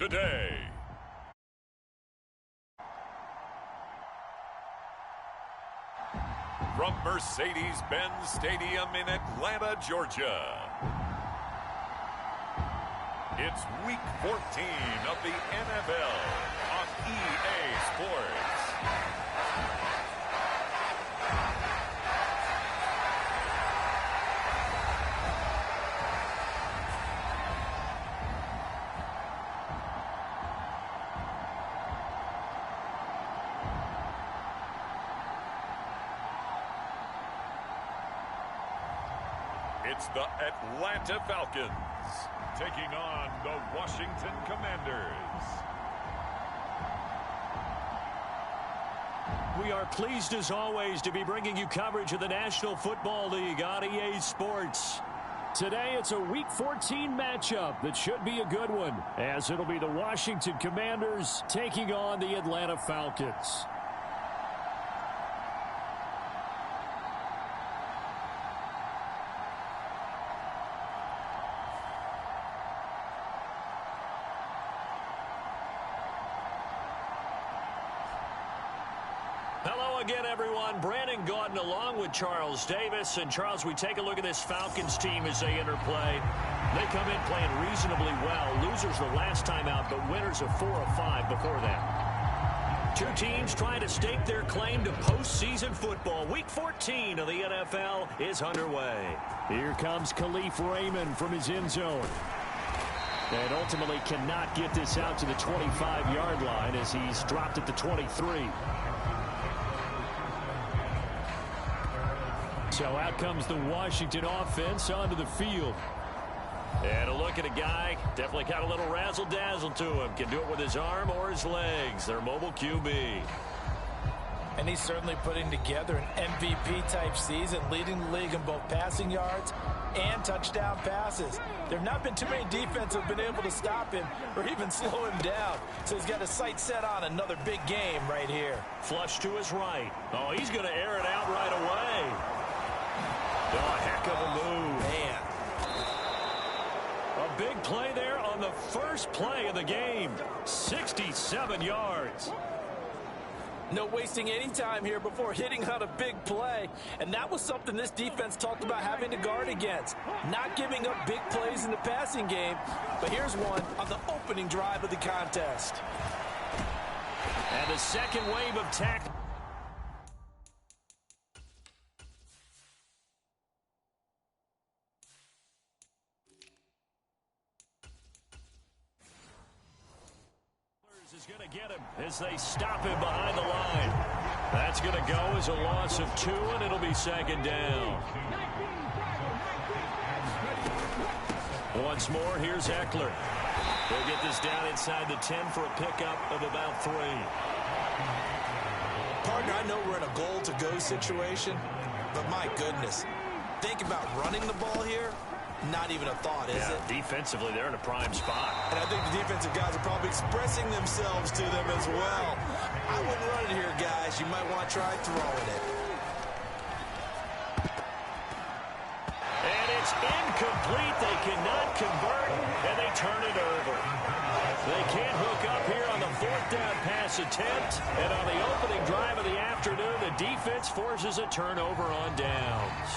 today. From Mercedes-Benz Stadium in Atlanta, Georgia, it's Week 14 of the NFL on EA Sports. It's the Atlanta Falcons taking on the Washington Commanders. We are pleased as always to be bringing you coverage of the National Football League on EA Sports. Today it's a Week 14 matchup that should be a good one, as it'll be the Washington Commanders taking on the Atlanta Falcons. Hello again, everyone. Brandon Gaudin along with Charles Davis. And, Charles, we take a look at this Falcons team as they interplay. They come in playing reasonably well. Losers the last time out, but winners of 4 of 5 before that. Two teams trying to stake their claim to postseason football. Week 14 of the NFL is underway. Here comes Khalif Raymond from his end zone. And ultimately cannot get this out to the 25-yard line as he's dropped at the 23. So out comes the Washington offense onto the field. And a look at a guy, definitely got a little razzle-dazzle to him. Can do it with his arm or his legs. Their mobile QB. And he's certainly putting together an MVP-type season, leading the league in both passing yards and touchdown passes. There have not been too many defenses that have been able to stop him or even slow him down. So he's got his sights set on another big game right here. Flush to his right. Oh, he's going to air it out right away. Oh, heck of a move. Man. A big play there on the first play of the game. 67 yards. No wasting any time here before hitting on a big play. And that was something this defense talked about having to guard against. Not giving up big plays in the passing game. But here's one on the opening drive of the contest. And the second wave of tackle. Is going to get him as they stop him behind the line. That's going to go as a loss of 2, and it'll be second down. Once more, here's Eckler. They'll get this down inside the 10 for a pickup of about 3. Partner, I know we're in a goal-to-go situation, but my goodness, think about running the ball here. Not even a thought, is it? Defensively, they're in a prime spot. And I think the defensive guys are probably expressing themselves to them as well. I wouldn't run it here, guys. You might want to try throwing it. And it's incomplete. They cannot convert, and they turn it over. They can't hook up here on the 4th down pass attempt. And on the opening drive of the afternoon, the defense forces a turnover on downs.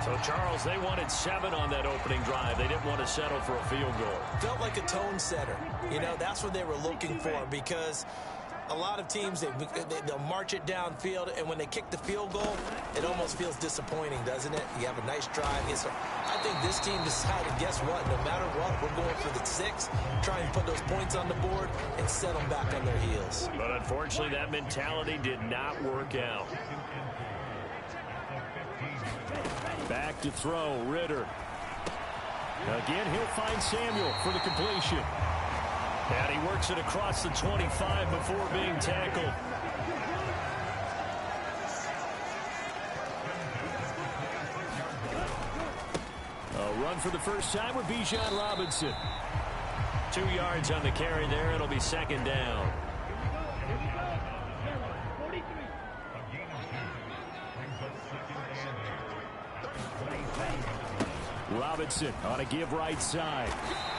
So, Charles, they wanted 7 on that opening drive. They didn't want to settle for a field goal. Felt like a tone setter. You know, that's what they were looking for, because a lot of teams, they'll march it downfield, and when they kick the field goal, it almost feels disappointing, doesn't it? You have a nice drive. I think this team decided, guess what? No matter what, we're going for the 6, try and put those points on the board and set them back on their heels. But unfortunately, that mentality did not work out. Back to throw, Ritter. Again, he'll find Samuel for the completion. And he works it across the 25 before being tackled. A run for the first time with Bijan Robinson. 2 yards on the carry there. It'll be second down. Robinson on a give right side.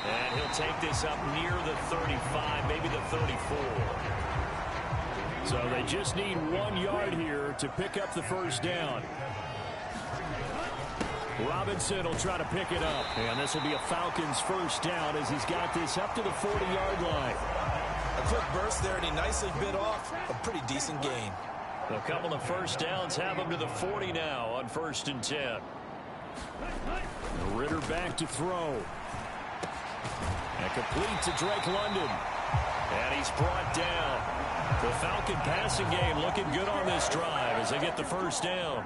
And he'll take this up near the 35, maybe the 34. So they just need 1 yard here to pick up the first down. Robinson will try to pick it up. And this will be a Falcons first down as he's got this up to the 40-yard line. A quick burst there, and he nicely bit off a pretty decent gain. A couple of first downs have him to the 40 now on 1st and 10. Ritter back to throw. And complete to Drake London. And he's brought down. The Falcon passing game looking good on this drive as they get the first down.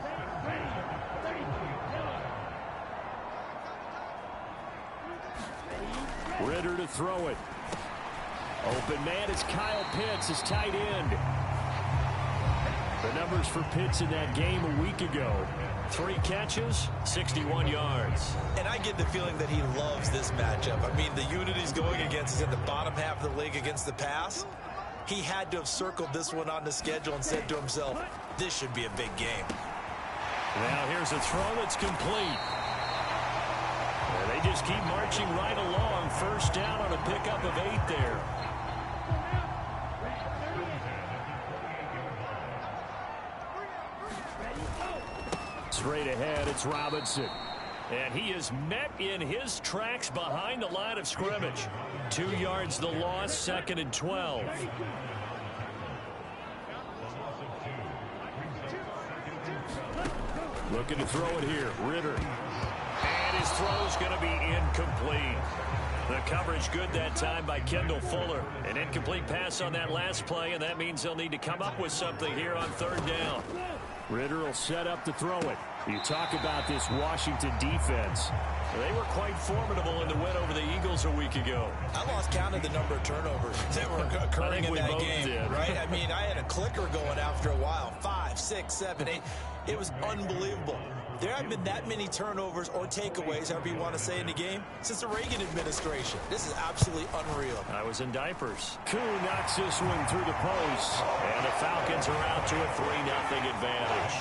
Ritter to throw it. Open man is Kyle Pitts, his tight end. The numbers for Pitts in that game a week ago. 3 catches, 61 yards. And I get the feeling that he loves this matchup. I mean, the unit he's going against is in the bottom half of the league against the pass. He had to have circled this one on the schedule and said to himself, this should be a big game. Now here's a throw that's complete. And they just keep marching right along. First down on a pickup of 8 there. Straight ahead, it's Robinson. And he is met in his tracks behind the line of scrimmage. 2 yards the loss, 2nd and 12. Looking to throw it here, Ritter. And his throw's going to be incomplete. The coverage good that time by Kendall Fuller. An incomplete pass on that last play, and that means they'll need to come up with something here on 3rd down. Ritter will set up to throw it. You talk about this Washington defense. They were quite formidable in the win over the Eagles a week ago. I lost count of the number of turnovers that were occurring in that game. Right? I mean, I had a clicker going after a while. 5, 6, 7, 8. It was unbelievable. There haven't been that many turnovers or takeaways, however you want to say, in the game since the Reagan administration. This is absolutely unreal. I was in diapers. Kuhn knocks this one through the post. And the Falcons are out to a 3-0 advantage.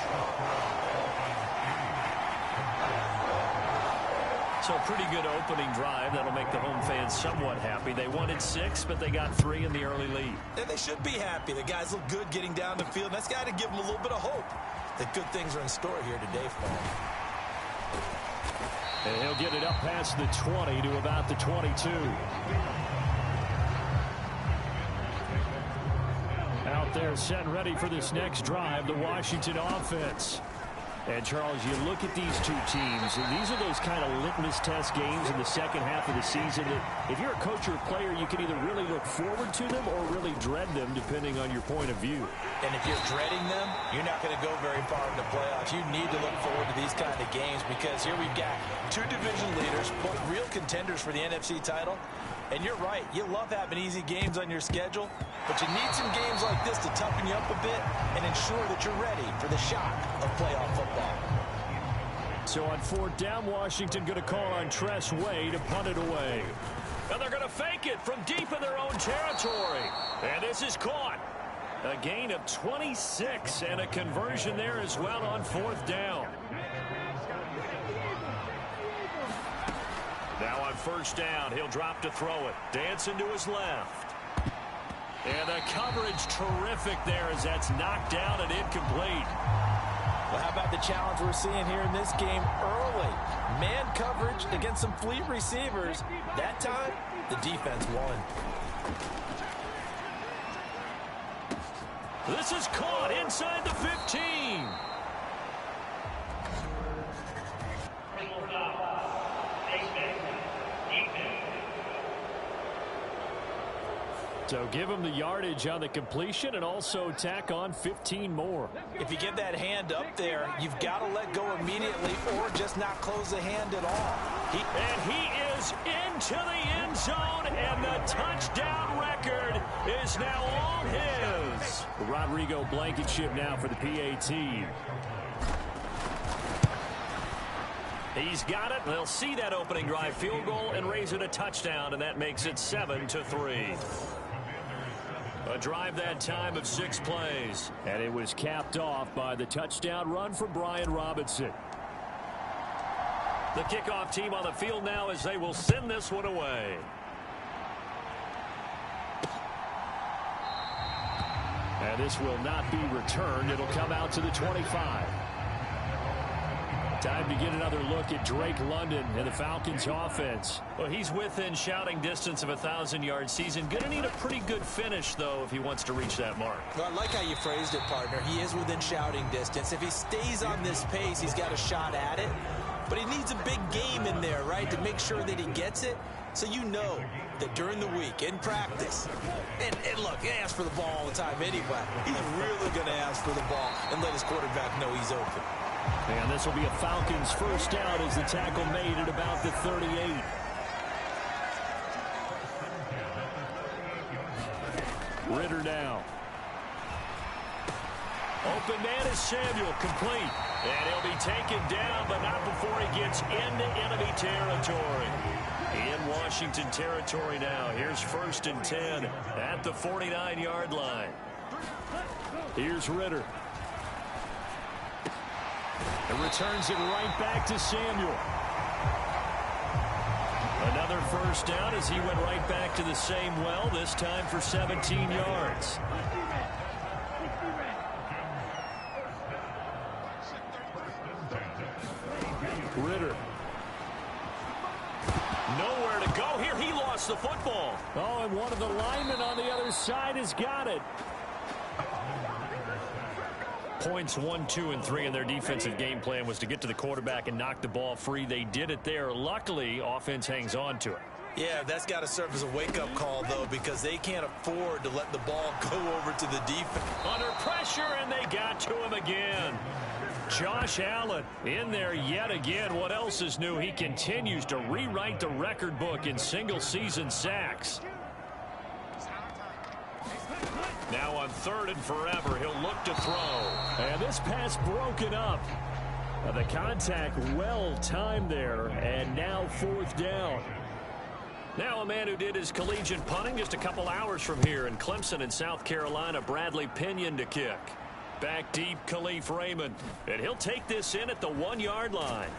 So pretty good opening drive. That'll make the home fans somewhat happy. They wanted 6, but they got 3 in the early lead. And they should be happy. The guys look good getting down the field. That's got to give them a little bit of hope that good things are in store here today for him. And he'll get it up past the 20 to about the 22. Out there set and ready for this next drive, the Washington offense. And, Charles, you look at these two teams, and these are those kind of litmus test games in the second half of the season that if you're a coach or a player, you can either really look forward to them or really dread them, depending on your point of view. And if you're dreading them, you're not going to go very far in the playoffs. You need to look forward to these kind of games because here we've got 2 division leaders, both real contenders for the NFC title. And you're right, you love having easy games on your schedule, but you need some games like this to toughen you up a bit and ensure that you're ready for the shock of playoff football. So on 4th down, Washington going to call on Tress Way to punt it away. And they're going to fake it from deep in their own territory. And this is caught. A gain of 26 and a conversion there as well on 4th down. Now on 1st down, he'll drop to throw it. Dancing to his left. And the coverage terrific there as that's knocked down and incomplete. Well, how about the challenge we're seeing here in this game early? Man coverage against some fleet receivers. That time, the defense won. This is caught inside the 15. So give him the yardage on the completion and also tack on 15 more. If you get that hand up there, you've got to let go immediately or just not close the hand at all. And he is into the end zone, and the touchdown record is now all his. Rodrigo Blankenship now for the PA team. He's got it. They'll see that opening drive field goal and raise it a touchdown, and that makes it 7-3. A drive that time of 6 plays. And it was capped off by the touchdown run from Brian Robinson. The kickoff team on the field now as they will send this one away. And this will not be returned. It'll come out to the 25. Time to get another look at Drake London and the Falcons offense. Well, he's within shouting distance of a 1,000-yard season. Going to need a pretty good finish, though, if he wants to reach that mark. Well, I like how you phrased it, partner. He is within shouting distance. If he stays on this pace, he's got a shot at it. But he needs a big game in there, right, to make sure that he gets it. So you know that during the week, in practice, and look, he asks for the ball all the time anyway. He's really going to ask for the ball and let his quarterback know he's open. And this will be a Falcons first down as the tackle made at about the 38. Ritter now. Open man is Samuel, complete. And he'll be taken down, but not before he gets into enemy territory. In Washington territory now. Here's 1st and 10 at the 49-yard line. Here's Ritter. And returns it right back to Samuel. Another first down as he went right back to the same well, this time for 17 yards. Ritter. Nowhere to go here. He lost the football. Oh, and one of the linemen on the other side has got it. Points 1, 2, and 3 in their defensive game plan was to get to the quarterback and knock the ball free. They did it there. Luckily, offense hangs on to it. Yeah, that's got to serve as a wake-up call, though, because they can't afford to let the ball go over to the defense. Under pressure, and they got to him again. Josh Allen in there yet again. What else is new? He continues to rewrite the record book in single-season sacks. Now on 3rd and forever, he'll look to throw. And this pass broken up. The contact well timed there, and now 4th down. Now a man who did his collegiate punting just a couple hours from here in Clemson in South Carolina, Bradley Pinion to kick. Back deep, Khalif Raymond. And he'll take this in at the 1-yard line.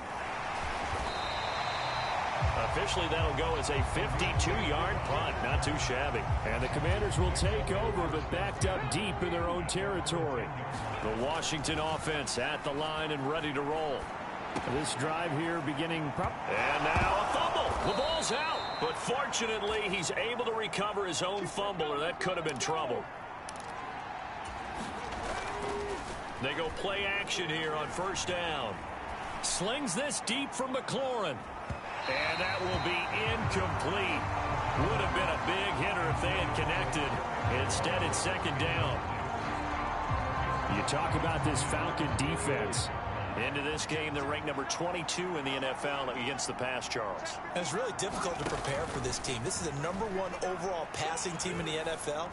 Officially, that'll go as a 52-yard punt. Not too shabby. And the Commanders will take over, but backed up deep in their own territory. The Washington offense at the line and ready to roll. This drive here beginning. And now a fumble. The ball's out. But fortunately, he's able to recover his own fumble, or that could have been trouble. They go play action here on 1st down. Slings this deep from McLaurin. And that will be incomplete. Would have been a big hitter if they had connected. Instead, it's 2nd down. You talk about this Falcon defense. Into this game, they're ranked number 22 in the NFL against the pass, Charles. And it's really difficult to prepare for this team. This is the #1 overall passing team in the NFL.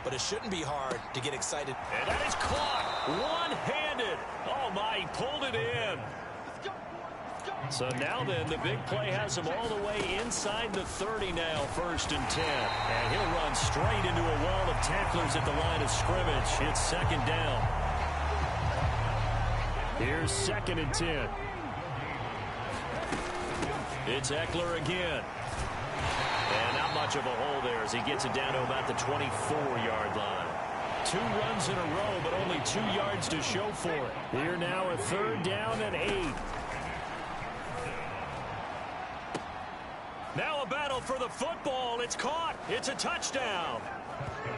But it shouldn't be hard to get excited. And that is caught one-handed. Oh, my, he pulled it in. So now then, the big play has him all the way inside the 30 now, 1st and 10. And he'll run straight into a wall of tacklers at the line of scrimmage. It's 2nd down. Here's 2nd and 10. It's Eckler again. And not much of a hole there as he gets it down to about the 24-yard line. 2 runs in a row, but only 2 yards to show for it. Here now, a 3rd down and 8. Now a battle for the football. It's caught. It's a touchdown.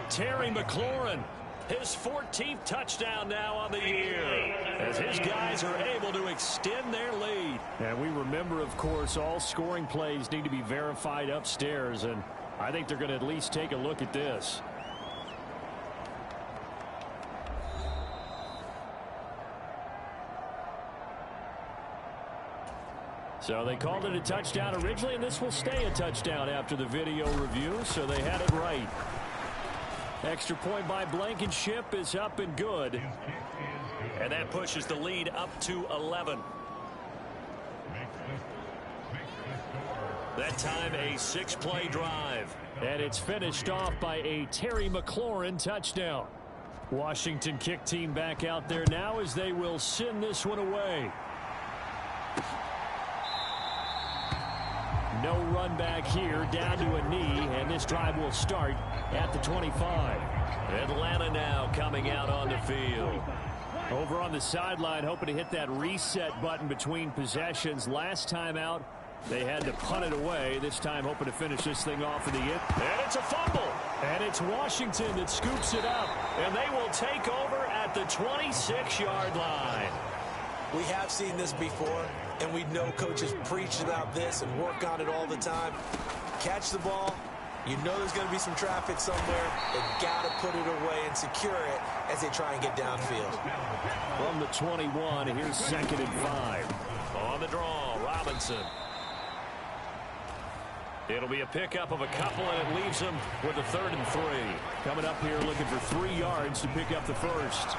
Terry McLaurin, his 14th touchdown now on the year, as his guys are able to extend their lead. And we remember, of course, all scoring plays need to be verified upstairs, and I think they're going to at least take a look at this. So they called it a touchdown originally, and this will stay a touchdown after the video review, so they had it right. Extra point by Blankenship is up and good. And that pushes the lead up to 11. That time a 6-play drive. And it's finished off by a Terry McLaurin touchdown. Washington kick team back out there now as they will send this one away. No run back here, down to a knee, and this drive will start at the 25. Atlanta now coming out on the field. Over on the sideline, hoping to hit that reset button between possessions. Last time out, they had to punt it away. This time hoping to finish this thing off in the end. And it's a fumble. And it's Washington that scoops it up. And they will take over at the 26-yard line. We have seen this before, and we know coaches preach about this and work on it all the time. Catch the ball. You know there's going to be some traffic somewhere. They've got to put it away and secure it as they try and get downfield. From the 21, here's 2nd and 5. On the draw, Robinson. It'll be a pickup of a couple, and it leaves them with a 3rd and 3. Coming up here looking for 3 yards to pick up the first.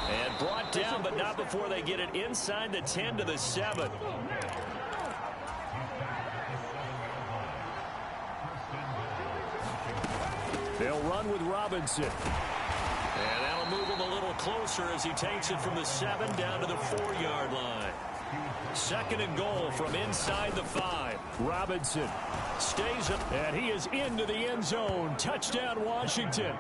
And brought down, but not before they get it inside the 10 to the 7. They'll run with Robinson. And that'll move him a little closer as he takes it from the 7 down to the 4-yard line. 2nd and goal from inside the 5. Robinson stays up, and he is into the end zone. Touchdown, Washington.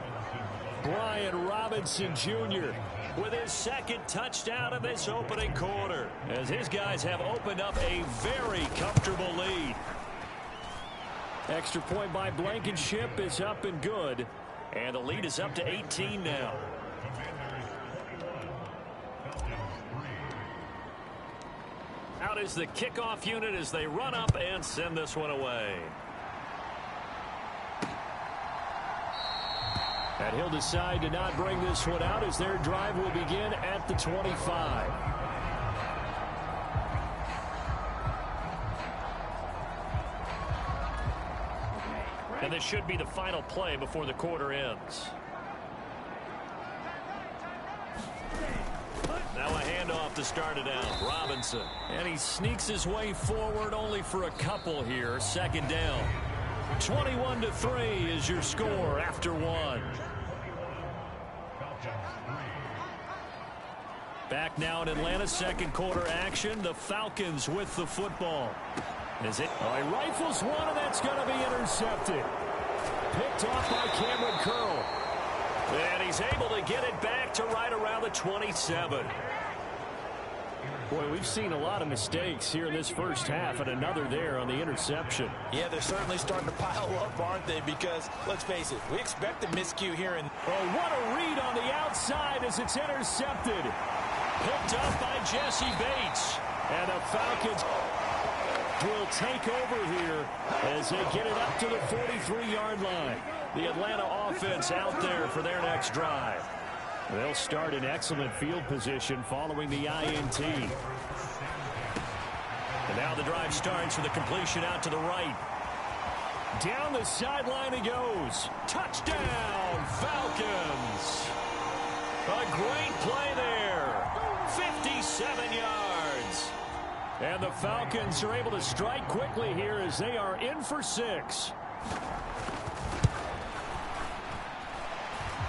Brian Robinson Jr. with his 2nd touchdown of this opening quarter, as his guys have opened up a very comfortable lead. Extra point by Blankenship is up and good, and the lead is up to 18 now. Out is the kickoff unit as they run up and send this one away. And he'll decide to not bring this one out as their drive will begin at the 25. And this should be the final play before the quarter ends. Now a handoff to start it out. Robinson. And he sneaks his way forward only for a couple here. 2nd down. 21-3 is your score after 1. Back now in Atlanta, 2nd quarter action. The Falcons with the football. Is it? Oh, he rifles one, and that's going to be intercepted. Picked off by Cameron Curl. And he's able to get it back to right around the 27. Boy, we've seen a lot of mistakes here in this first half, and another there on the interception. Yeah, they're certainly starting to pile up, aren't they? Because, let's face it, we expect a miscue here. Oh, what a read on the outside as it's intercepted. Picked up by Jesse Bates. And the Falcons will take over here as they get it up to the 43-yard line. The Atlanta offense out there for their next drive. They'll start in excellent field position following the INT. And now the drive starts with a completion out to the right. Down the sideline he goes. Touchdown, Falcons. A great play there. 57 yards. And the Falcons are able to strike quickly here as they are in for 6.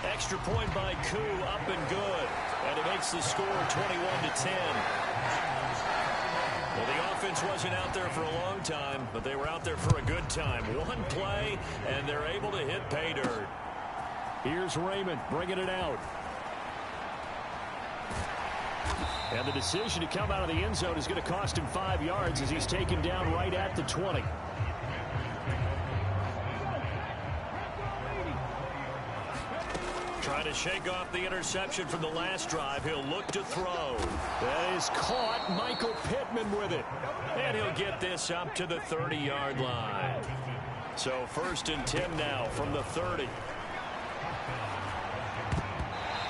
Extra point by Koo, up and good. And it makes the score 21-10. Well, the offense wasn't out there for a long time, but they were out there for a good time. One play, and they're able to hit pay dirt. Here's Raymond bringing it out. And the decision to come out of the end zone is going to cost him 5 yards as he's taken down right at the 20. Trying to shake off the interception from the last drive. He'll look to throw. That is caught. Michael Pittman with it. And he'll get this up to the 30-yard line. So 1st and 10 now from the 30.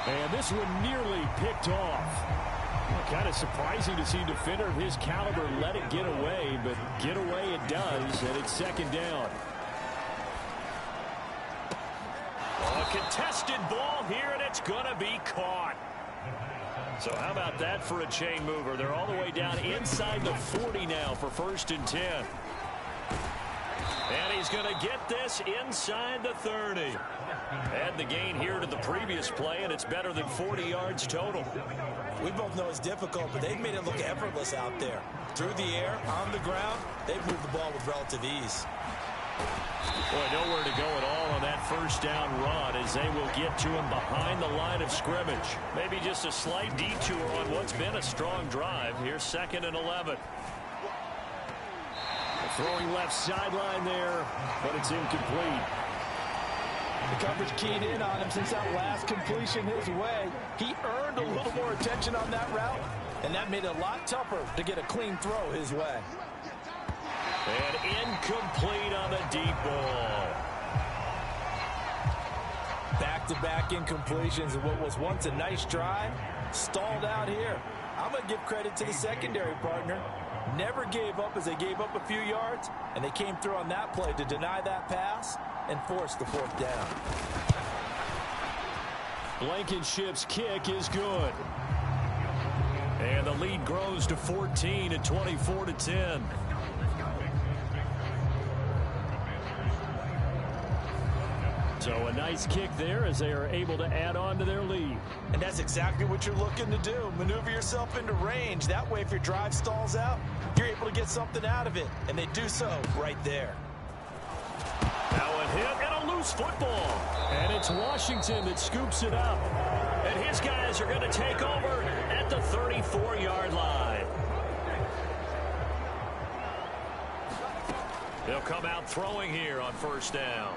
And this one nearly picked off. Kind of surprising to see a defender of his caliber let it get away, but get away it does, and it's 2nd down. A contested ball here, and it's going to be caught. So how about that for a chain mover? They're all the way down inside the 40 now for 1st and 10. And he's going to get this inside the 30. Add the gain here to the previous play, and it's better than 40 yards total. We both know it's difficult, but they've made it look effortless out there. Through the air, on the ground, they've moved the ball with relative ease. Boy, nowhere to go at all on that first down run as they will get to him behind the line of scrimmage. Maybe just a slight detour on what's been a strong drive. Here's 2nd and 11. Throwing left sideline there, but it's incomplete. The coverage keyed in on him since that last completion his way. He earned a little more attention on that route, and that made it a lot tougher to get a clean throw his way. And incomplete on the deep ball. Back-to-back incompletions of what was once a nice drive, stalled out here. I'm going to give credit to the secondary partner. Never gave up as they gave up a few yards, and they came through on that play to deny that pass and force the 4th down. Blankenship's kick is good. And the lead grows to 14 at 24-10. So a nice kick there as they are able to add on to their lead. And that's exactly what you're looking to do. Maneuver yourself into range. That way, if your drive stalls out, you're able to get something out of it. And they do so right there. Now a hit and a loose football. And it's Washington that scoops it up. And his guys are going to take over at the 34-yard line. They'll come out throwing here on 1st down.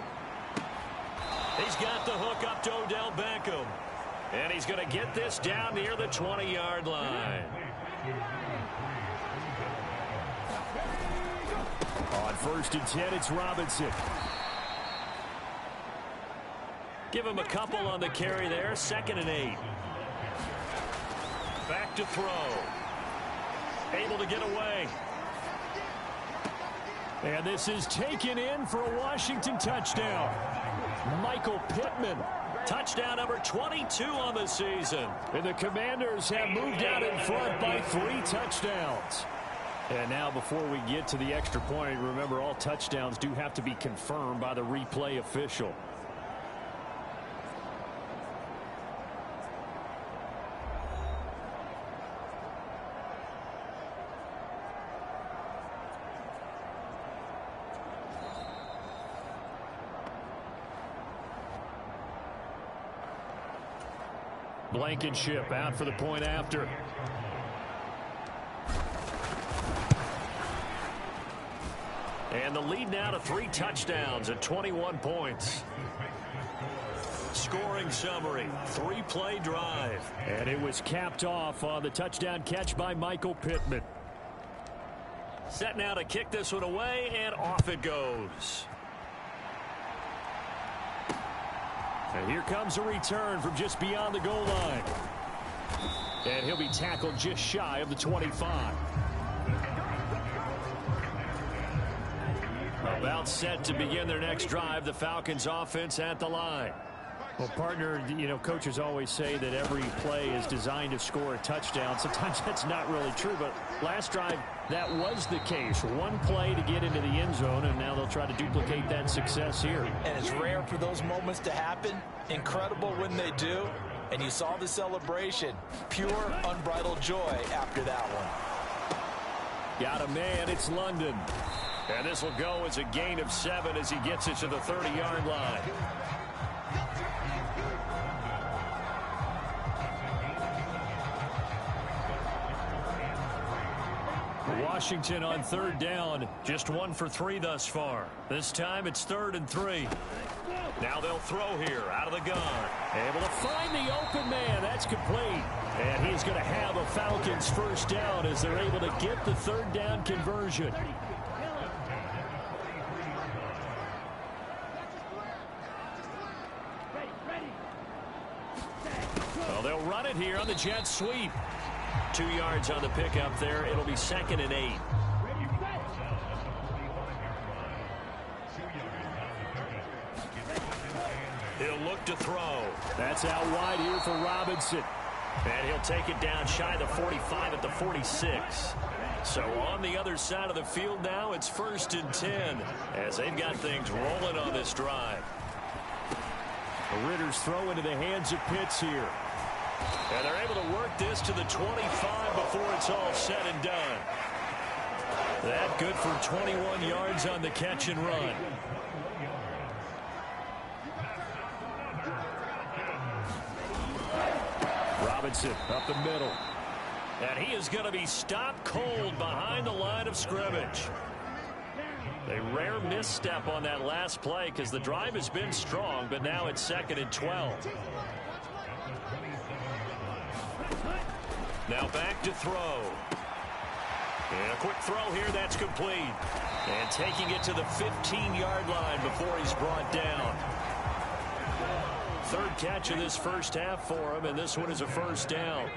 He's got the hook up to Odell Beckham. And he's going to get this down near the 20-yard line. On 1st and 10, it's Robinson. Give him a couple on the carry there. 2nd and 8. Back to throw. Able to get away. And this is taken in for a Washington touchdown. Michael Pittman. Touchdown number 22 on the season. And the Commanders have moved out in front by 3 touchdowns. And now before we get to the extra point, remember all touchdowns do have to be confirmed by the replay official. Blankenship out for the point after. And the lead now to 3 touchdowns at 21 points. Scoring summary, 3-play drive. And it was capped off on the touchdown catch by Michael Pittman. Set now to kick this one away, and off it goes. And here comes a return from just beyond the goal line. And he'll be tackled just shy of the 25. About set to begin their next drive, the Falcons offense at the line. Well, partner, you know, coaches always say that every play is designed to score a touchdown. Sometimes that's not really true, but last drive, that was the case. One play to get into the end zone, and now they'll try to duplicate that success here. And it's rare for those moments to happen. Incredible when they do. And you saw the celebration. Pure, unbridled joy after that one. Got a man, it's London. And this will go as a gain of 7 as he gets it to the 30-yard line. Washington on 3rd down, just 1 for 3 thus far. This time it's 3rd and 3. Now they'll throw here out of the gun. Able to find the open man. That's complete. And he's going to have a Falcons 1st down as they're able to get the 3rd down conversion. Well, they'll run it here on the jet sweep. 2 yards on the pickup there. It'll be 2nd and 8. He'll look to throw. That's out wide here for Robinson. And he'll take it down shy of the 45 at the 46. So on the other side of the field now, it's 1st and 10 as they've got things rolling on this drive. The Ritter's throw into the hands of Pitts here. And they're able to work this to the 25 before it's all said and done. That good for 21 yards on the catch and run. Robinson up the middle. And he is going to be stopped cold behind the line of scrimmage. A rare misstep on that last play because the drive has been strong, but now it's 2nd and 12. Now back to throw. And a quick throw here, that's complete. And taking it to the 15-yard line before he's brought down. 3rd catch of this first half for him, and this one is a 1st down.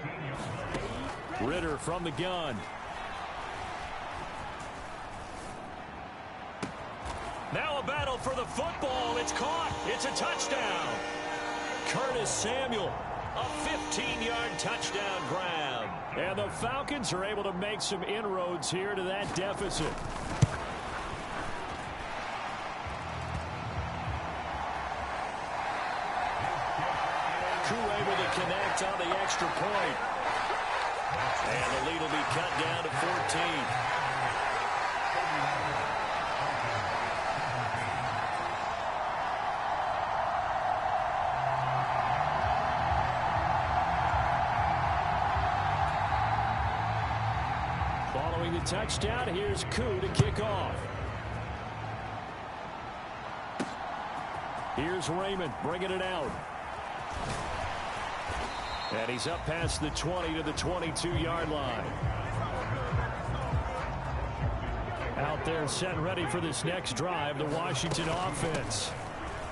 Ritter from the gun. Now a battle for the football. It's caught. It's a touchdown. Curtis Samuel, a 15-yard touchdown grab. And the Falcons are able to make some inroads here to that deficit. Able to connect on the extra point. And the lead will be cut down to 14. Following the touchdown, here's Koo to kick off. Here's Raymond bringing it out. And he's up past the 20 to the 22-yard line. Out there set and ready for this next drive, the Washington offense.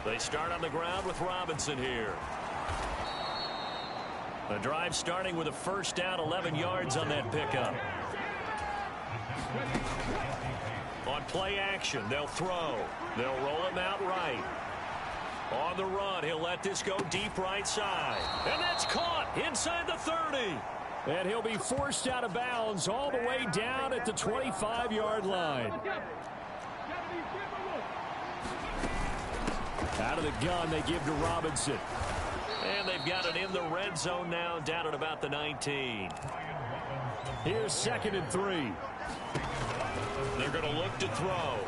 They start on the ground with Robinson here. The drive starting with a 1st down, 11 yards on that pickup. On play action, they'll throw. They'll roll him out right. On the run, he'll let this go deep right side. And that's caught inside the 30. And he'll be forced out of bounds all the way down at the 25-yard line. Out of the gun, they give to Robinson. And they've got it in the red zone now, down at about the 19. Here's 2nd and 3. They're going to look to throw.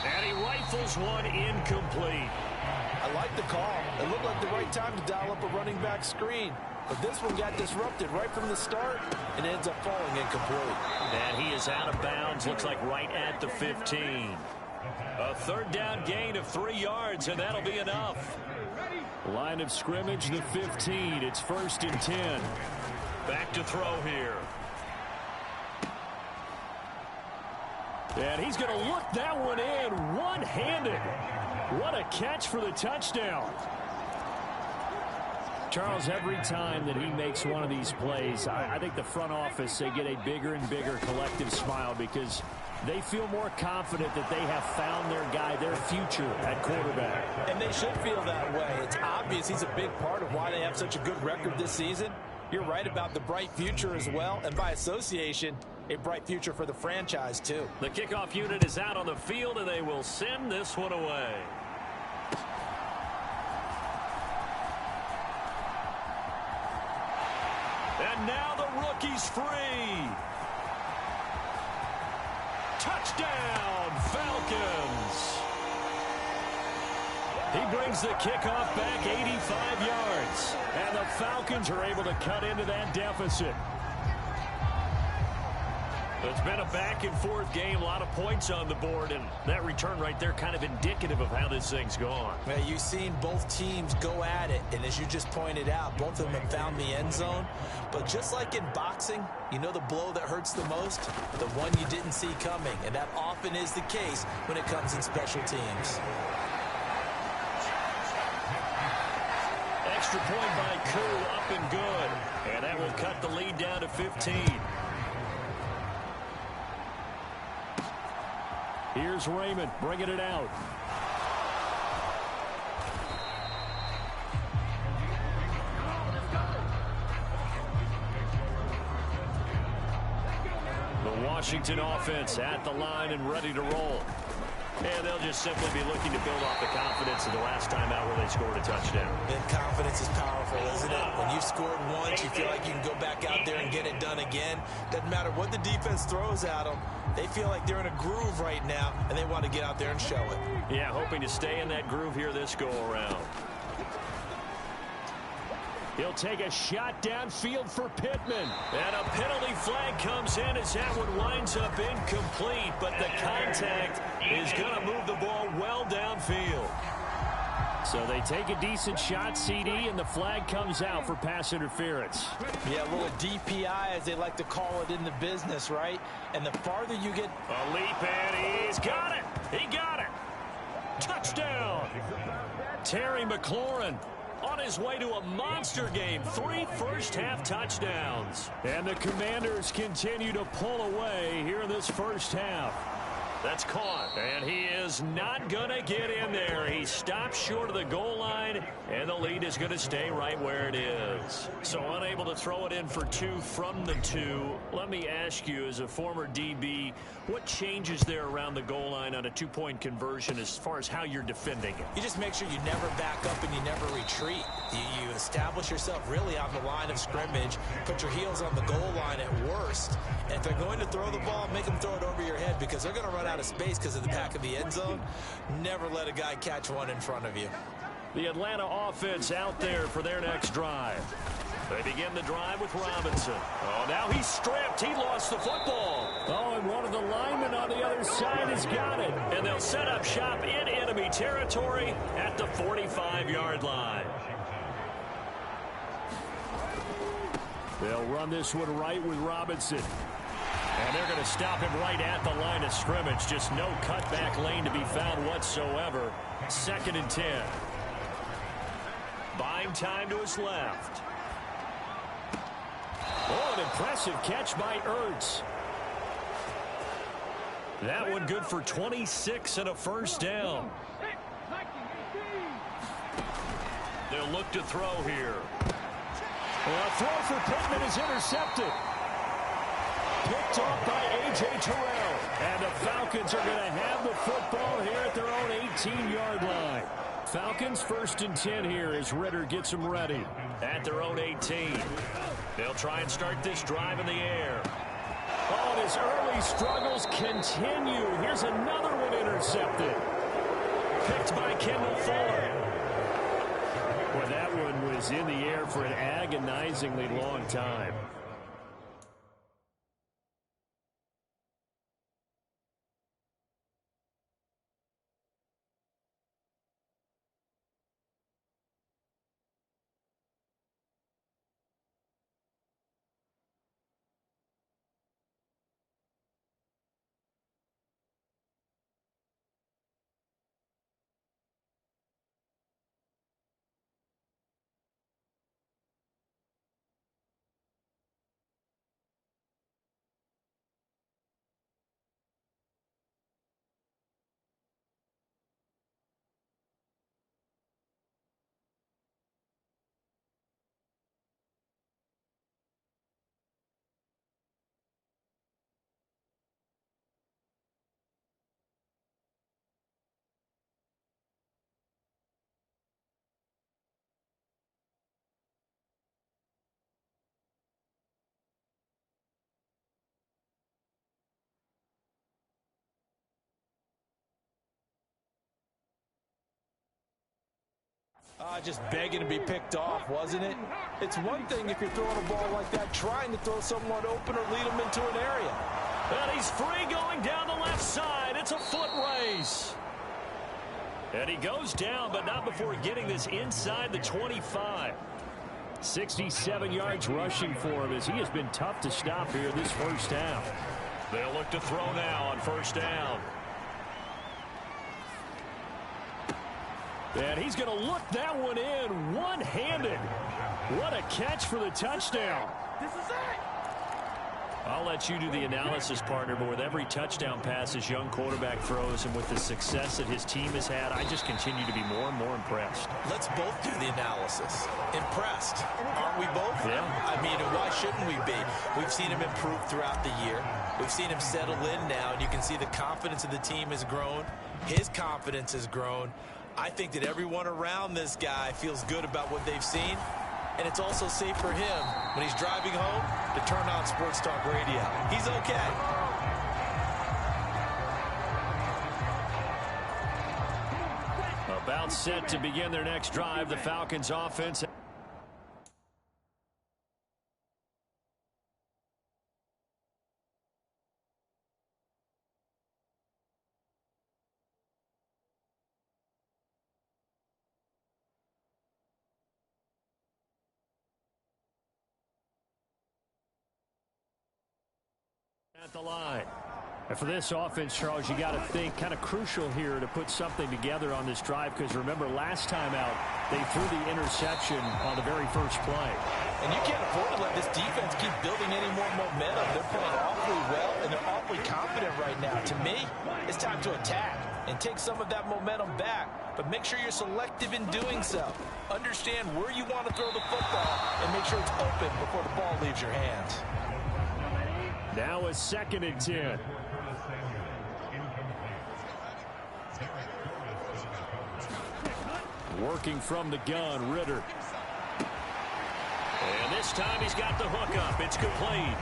And he rifles one incomplete. I like the call. It looked like the right time to dial up a running back screen. But this one got disrupted right from the start and ends up falling incomplete. And he is out of bounds, looks like right at the 15. A 3rd down gain of 3 yards, and that'll be enough. Line of scrimmage, the 15. It's 1st and 10. Back to throw here. And he's going to look that one in one-handed. What a catch for the touchdown. Charles, every time that he makes one of these plays, I think the front office, they get a bigger and bigger collective smile because they feel more confident that they have found their guy, their future at quarterback. And they should feel that way. It's obvious he's a big part of why they have such a good record this season. You're right about the bright future as well, and by association, a bright future for the franchise, too. The kickoff unit is out on the field, and they will send this one away. And now the rookie's free. Touchdown, Falcons. He brings the kickoff back 85 yards. And the Falcons are able to cut into that deficit. It's been a back-and-forth game, a lot of points on the board, and that return right there kind of indicative of how this thing's gone. Well, you've seen both teams go at it, and as you just pointed out, both of them have found the end zone. But just like in boxing, you know the blow that hurts the most? The one you didn't see coming, and that often is the case when it comes in special teams. Extra point by Koo, up and good. And that will cut the lead down to 15. Here's Raymond bringing it out. The Washington offense at the line and ready to roll. And they'll just simply be looking to build off the confidence of the last time out where they scored a touchdown. And confidence is powerful, isn't it? When you've scored once, you feel like you can go back out there and get it done again. Doesn't matter what the defense throws at them. They feel like they're in a groove right now, and they want to get out there and show it. Yeah, hoping to stay in that groove here this go-around. He'll take a shot downfield for Pittman. And a penalty flag comes in as that one winds up incomplete. But the contact is going to move the ball well downfield. So they take a decent shot, CD, and the flag comes out for pass interference. Yeah, a little DPI, as they like to call it in the business, right? And the farther you get... A leap, and he's got it. He got it. Touchdown. Terry McLaurin on his way to a monster game. 3 first-half touchdowns. And the Commanders continue to pull away here in this first half. That's caught, and he is not going to get in there. He stops short of the goal line, and the lead is going to stay right where it is. So unable to throw it in for 2 from the 2. Let me ask you, as a former DB, what changes there around the goal line on a 2-point conversion as far as how you're defending it? You just make sure you never back up and you never retreat. You establish yourself really on the line of scrimmage, put your heels on the goal line at worst, and if they're going to throw the ball, make them throw it over your head because they're going to run out of space because of the back of the end zone. Never let a guy catch one in front of you. The Atlanta offense out there for their next drive. They begin the drive with Robinson. Oh, now he's stripped. He lost the football. Oh, and one of the linemen on the other side has got it. And they'll set up shop in enemy territory at the 45-yard line. They'll run this one right with Robinson. And they're going to stop him right at the line of scrimmage. Just no cutback lane to be found whatsoever. 2nd and 10. Buying time to his left. Oh, an impressive catch by Ertz. That one good for 26 and a first down. They'll look to throw here. Well, a throw for Pittman is intercepted. Picked off by A.J. Terrell. And the Falcons are going to have the football here at their own 18-yard line. Falcons 1st and 10 here as Ritter gets them ready at their own 18. They'll try and start this drive in the air. Oh, and his early struggles continue. Here's another one intercepted. Picked by Kendall Fuller. Well, that one was in the air for an agonizingly long time. Just begging to be picked off, wasn't it? It's one thing if you're throwing a ball like that, trying to throw someone open or lead them into an area. And he's free going down the left side. It's a foot race. And he goes down, but not before getting this inside the 25. 67 yards rushing for him as he has been tough to stop here this first half. They'll look to throw now on 1st down. And he's going to look that one in one-handed. What a catch for the touchdown. This is it. I'll let you do the analysis, partner, but with every touchdown pass his young quarterback throws and with the success that his team has had, I just continue to be more and more impressed. Let's both do the analysis. Impressed. Aren't we both? Yeah. I mean, why shouldn't we be? We've seen him improve throughout the year. We've seen him settle in now, and you can see the confidence of the team has grown. His confidence has grown. I think that everyone around this guy feels good about what they've seen, and it's also safe for him when he's driving home to turn on Sports Talk Radio. He's okay. About set to begin their next drive, the Falcons offense. At the line. And for this offense, Charles, you got to think kind of crucial here to put something together on this drive, because remember last time out they threw the interception on the very first play. And you can't afford to let this defense keep building any more momentum. They're playing awfully well, and they're awfully confident right now. To me, it's time to attack and take some of that momentum back, but make sure you're selective in doing so. Understand where you want to throw the football and make sure it's open before the ball leaves your hands. Now a 2nd and 10. Working from the gun, Ritter. And this time he's got the hook up. It's complete.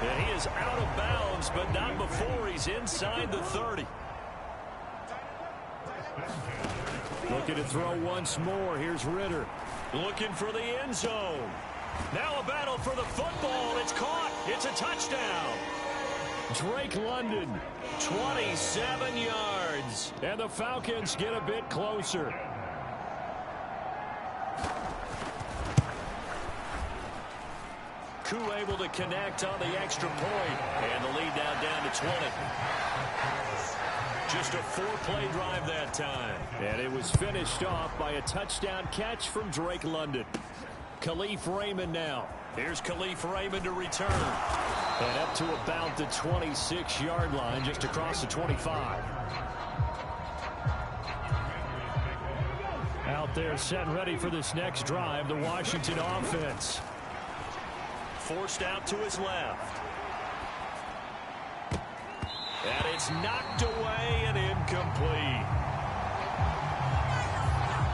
And he is out of bounds, but not before he's inside the 30. Looking to throw once more. Here's Ritter. Looking for the end zone. Now a battle for the football. It's caught. It's a touchdown. Drake London, 27 yards. And the Falcons get a bit closer. Koo able to connect on the extra point. And the lead now down to 20. Just a 4-play drive that time. And it was finished off by a touchdown catch from Drake London. Khalif Raymond now. Here's Khalif Raymond to return. And up to about the 26-yard line, just across the 25. Out there set and ready for this next drive, the Washington offense. Forced out to his left. And it's knocked away and incomplete.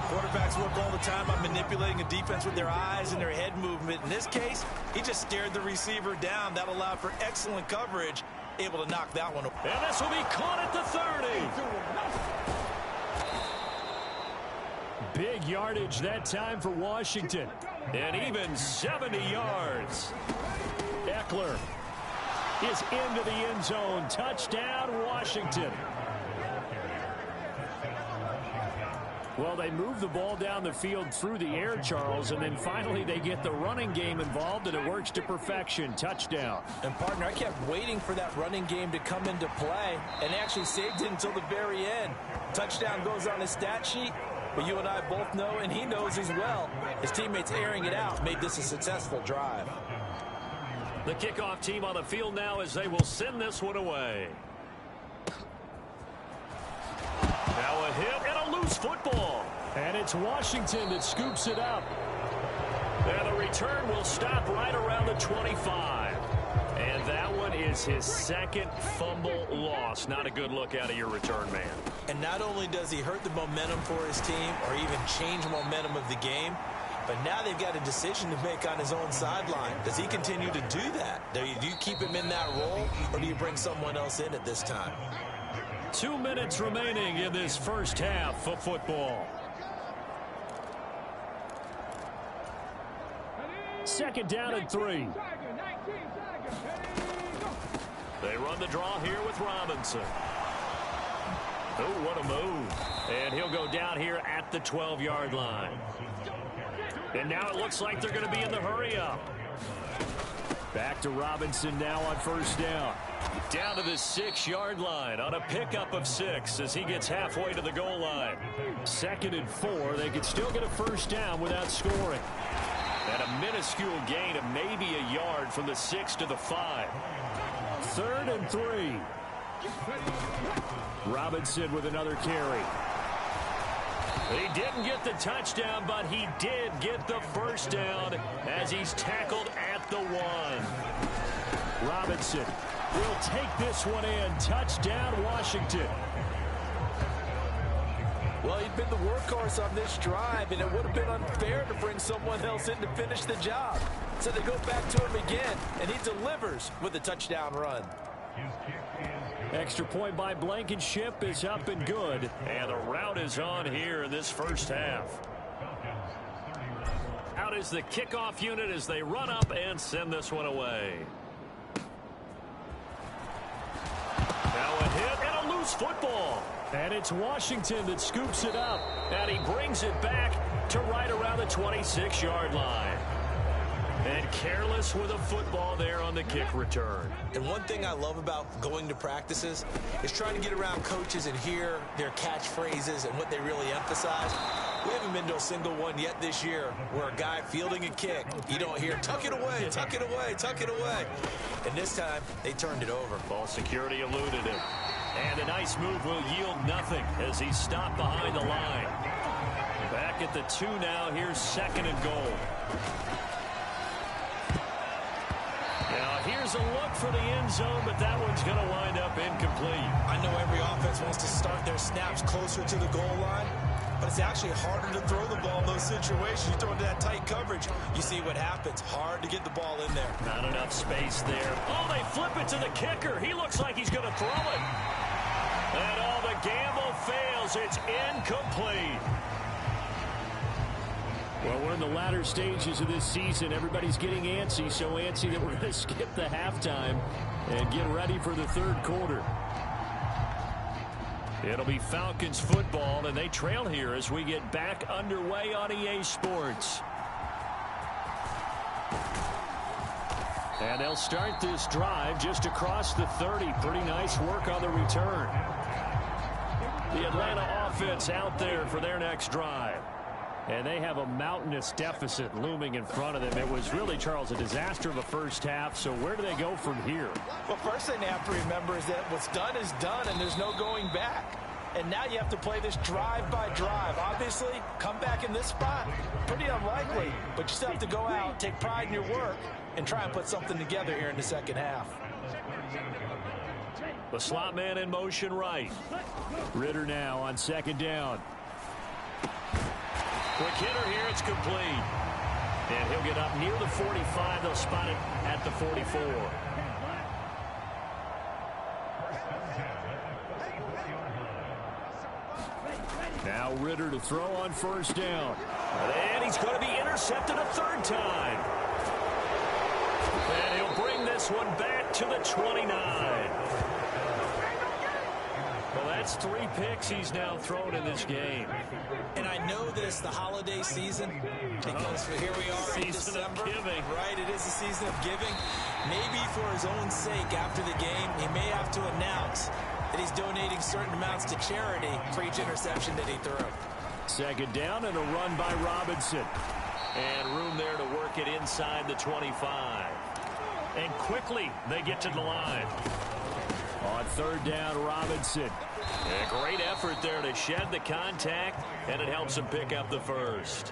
Quarterbacks work all the time on manipulating a defense with their eyes and their head movement. In this case, he just stared the receiver down. That allowed for excellent coverage, able to knock that one away. And this will be caught at the 30. Big yardage that time for Washington. And even 70 yards. Eckler is into the end zone. Touchdown, Washington. Well, they move the ball down the field through the air, Charles, and then finally they get the running game involved, and it works to perfection. Touchdown. And, partner, I kept waiting for that running game to come into play and actually saved it until the very end. Touchdown goes on his stat sheet, but you and I both know, and he knows as well, his teammates airing it out made this a successful drive. The kickoff team on the field now as they will send this one away. Now a hit and a loose football. And it's Washington that scoops it up. And the return will stop right around the 25. And that one is his 2nd fumble loss. Not a good look out of your return man. And not only does he hurt the momentum for his team or even change momentum of the game, but now they've got a decision to make on his own sideline. Does he continue to do that? Do you keep him in that role, or do you bring someone else in at this time? 2 minutes remaining in this first half of football. 2nd down and 3. They run the draw here with Robinson. Oh, what a move. And he'll go down here at the 12-yard line. And now it looks like they're going to be in the hurry-up. Back to Robinson now on 1st down. Down to the 6-yard line on a pickup of 6 as he gets halfway to the goal line. 2nd and 4. They could still get a 1st down without scoring. And a minuscule gain of maybe a yard from the 6 to the 5. 3rd and 3. Robinson with another carry. He didn't get the touchdown, but he did get the 1st down as he's tackled at the 1. Robinson will take this one in. Touchdown, Washington. Well, he'd been the workhorse on this drive, and it would have been unfair to bring someone else in to finish the job. So they go back to him again, and he delivers with a touchdown run. Extra point by Blankenship is up and good. And the route is on here in this first half. Out is the kickoff unit as they run up and send this one away. Now a hit and a loose football. And it's Washington that scoops it up. And he brings it back to right around the 26-yard line. And careless with a football there on the kick return. And one thing I love about going to practices is trying to get around coaches and hear their catchphrases and what they really emphasize. We haven't been to a single one yet this year where a guy fielding a kick, you don't hear, tuck it away, tuck it away, tuck it away. And this time, they turned it over. Ball security eluded him. And a nice move will yield nothing as he's stopped behind the line. Back at the 2 now. Here's 2nd and goal. Now here's a look for the end zone, but that one's going to wind up incomplete. I know every offense wants to start their snaps closer to the goal line, but it's actually harder to throw the ball in those situations. You throw into that tight coverage, you see what happens. Hard to get the ball in there. Not enough space there. Oh, they flip it to the kicker. He looks like he's going to throw it. And all the gamble fails. It's incomplete. Well, we're in the latter stages of this season. Everybody's getting antsy, so antsy that we're going to skip the halftime and get ready for the third quarter. It'll be Falcons football, and they trail here as we get back underway on EA Sports. And they'll start this drive just across the 30. Pretty nice work on the return. The Atlanta offense out there for their next drive. And they have a mountainous deficit looming in front of them. It was really, Charles, a disaster of a first half. So where do they go from here? Well, first thing they have to remember is that what's done is done, and there's no going back. And now you have to play this drive by drive. Obviously, come back in this spot, pretty unlikely. But you still have to go out, take pride in your work, and try and put something together here in the second half. The slot man in motion right. Ritter now on 2nd down. Quick hitter here, it's complete. And he'll get up near the 45. They'll spot it at the 44. Now Ritter to throw on 1st down. And he's going to be intercepted a 3rd time. And he'll bring this one back to the 29. Well, that's 3 picks he's now thrown in this game. And I know that it's the holiday season because here we are in December. Right, it is a season of giving. Maybe for his own sake after the game, he may have to announce that he's donating certain amounts to charity for each interception that he threw. 2nd down and a run by Robinson. And room there to work it inside the 25. And quickly they get to the line. On 3rd down, Robinson. A great effort there to shed the contact, and it helps him pick up the 1st.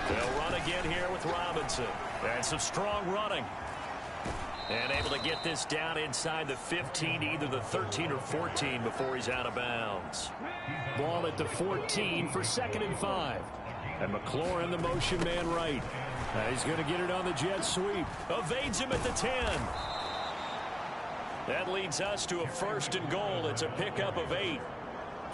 They'll run again here with Robinson. And some strong running. And able to get this down inside the 15, either the 13 or 14 before he's out of bounds. Ball at the 14 for 2nd and 5. And McLaurin, the motion man right. He's going to get it on the jet sweep. Evades him at the 10. That leads us to a 1st and goal. It's a pickup of 8.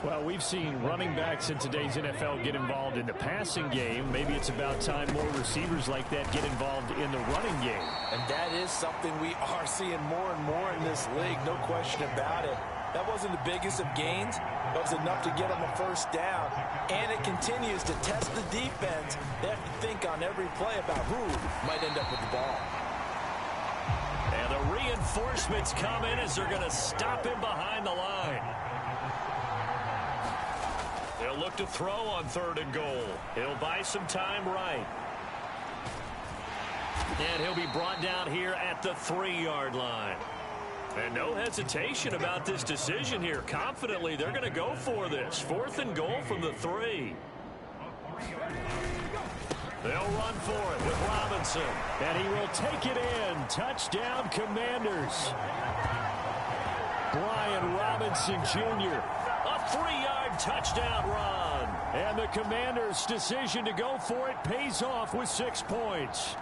Well, we've seen running backs in today's NFL get involved in the passing game. Maybe it's about time more receivers like that get involved in the running game. And that is something we are seeing more and more in this league, no question about it. That wasn't the biggest of gains, but it was enough to get them a 1st down. And it continues to test the defense. They have to think on every play about who might end up with the ball. And the reinforcements come in as they're going to stop him behind the line. They'll look to throw on 3rd and goal. He'll buy some time right. And he'll be brought down here at the 3-yard line. And no hesitation about this decision here. Confidently, they're going to go for this. 4th and goal from the 3. They'll run for it with Robinson. And he will take it in. Touchdown, Commanders. Brian Robinson Jr. A 3-yard touchdown run. And the Commanders' decision to go for it pays off with 6 points.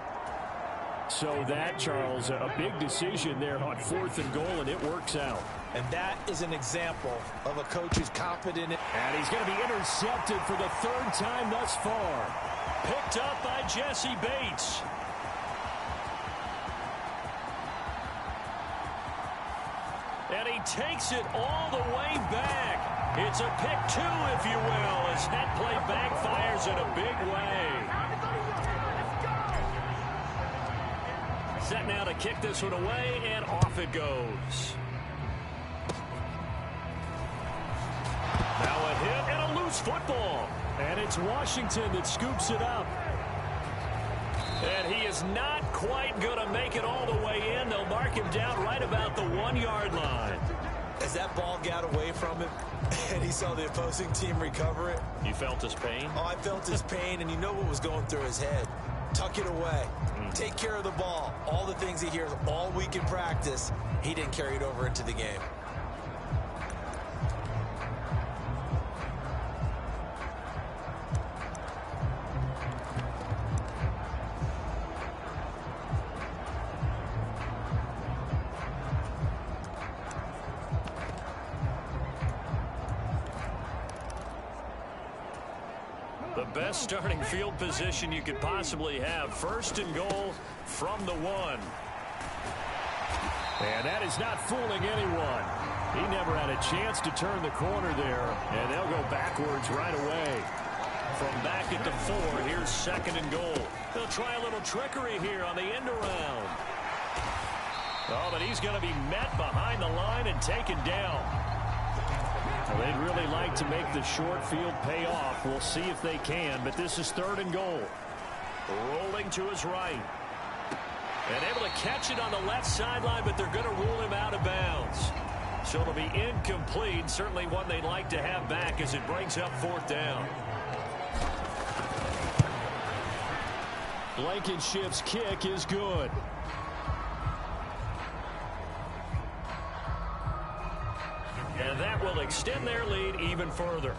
So that, Charles, a big decision there on 4th and goal, and it works out. And that is an example of a coach who's confident. And he's going to be intercepted for the 3rd time thus far. Picked up by Jesse Bates. And he takes it all the way back. It's a pick 2, if you will, as that play backfires in a big way. Set now to kick this one away, and off it goes. Now a hit and a loose football. And it's Washington that scoops it up. And he is not quite going to make it all the way in. They'll mark him down right about the 1-yard line. As that ball got away from him and he saw the opposing team recover it. You felt his pain? Oh, I felt his pain, and you know what was going through his head. Tuck it away. Take care of the ball. All the things he hears all week in practice, he didn't carry it over into the game. The best starting field position you could possibly have. 1st and goal from the 1. And that is not fooling anyone. He never had a chance to turn the corner there. And they'll go backwards right away. From back at the 4, here's 2nd and goal. They'll try a little trickery here on the end around. Oh, but he's going to be met behind the line and taken down. Well, they'd really like to make the short field pay off. We'll see if they can, but this is 3rd and goal. Rolling to his right. And able to catch it on the left sideline, but they're going to rule him out of bounds. So it'll be incomplete. Certainly one they'd like to have back as it brings up 4th down. Blankenship's kick is good. And that will extend their lead even further.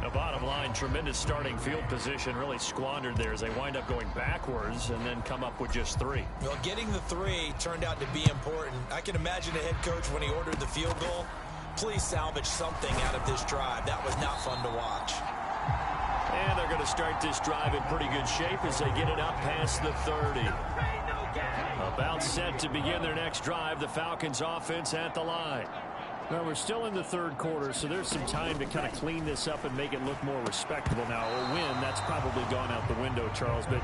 The bottom line, tremendous starting field position, really squandered there as they wind up going backwards and then come up with just 3. Well, getting the 3 turned out to be important. I can imagine the head coach when he ordered the field goal. Please salvage something out of this drive. That was not fun to watch. And they're going to start this drive in pretty good shape as they get it up past the 30. About set to begin their next drive. The Falcons offense at the line. Well, we're still in the 3rd quarter, so there's some time to kind of clean this up and make it look more respectable. Now, a win, that's probably gone out the window, Charles, but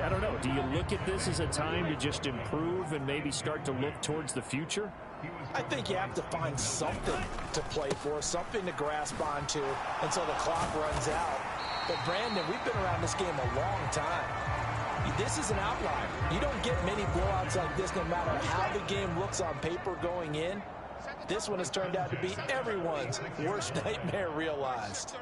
I don't know. Do you look at this as a time to just improve and maybe start to look towards the future? I think you have to find something to play for, something to grasp onto until the clock runs out. But, Brandon, we've been around this game a long time. This is an outlier. You don't get many blowouts like this no matter how the game looks on paper going in. This one has turned out to be everyone's worst nightmare realized.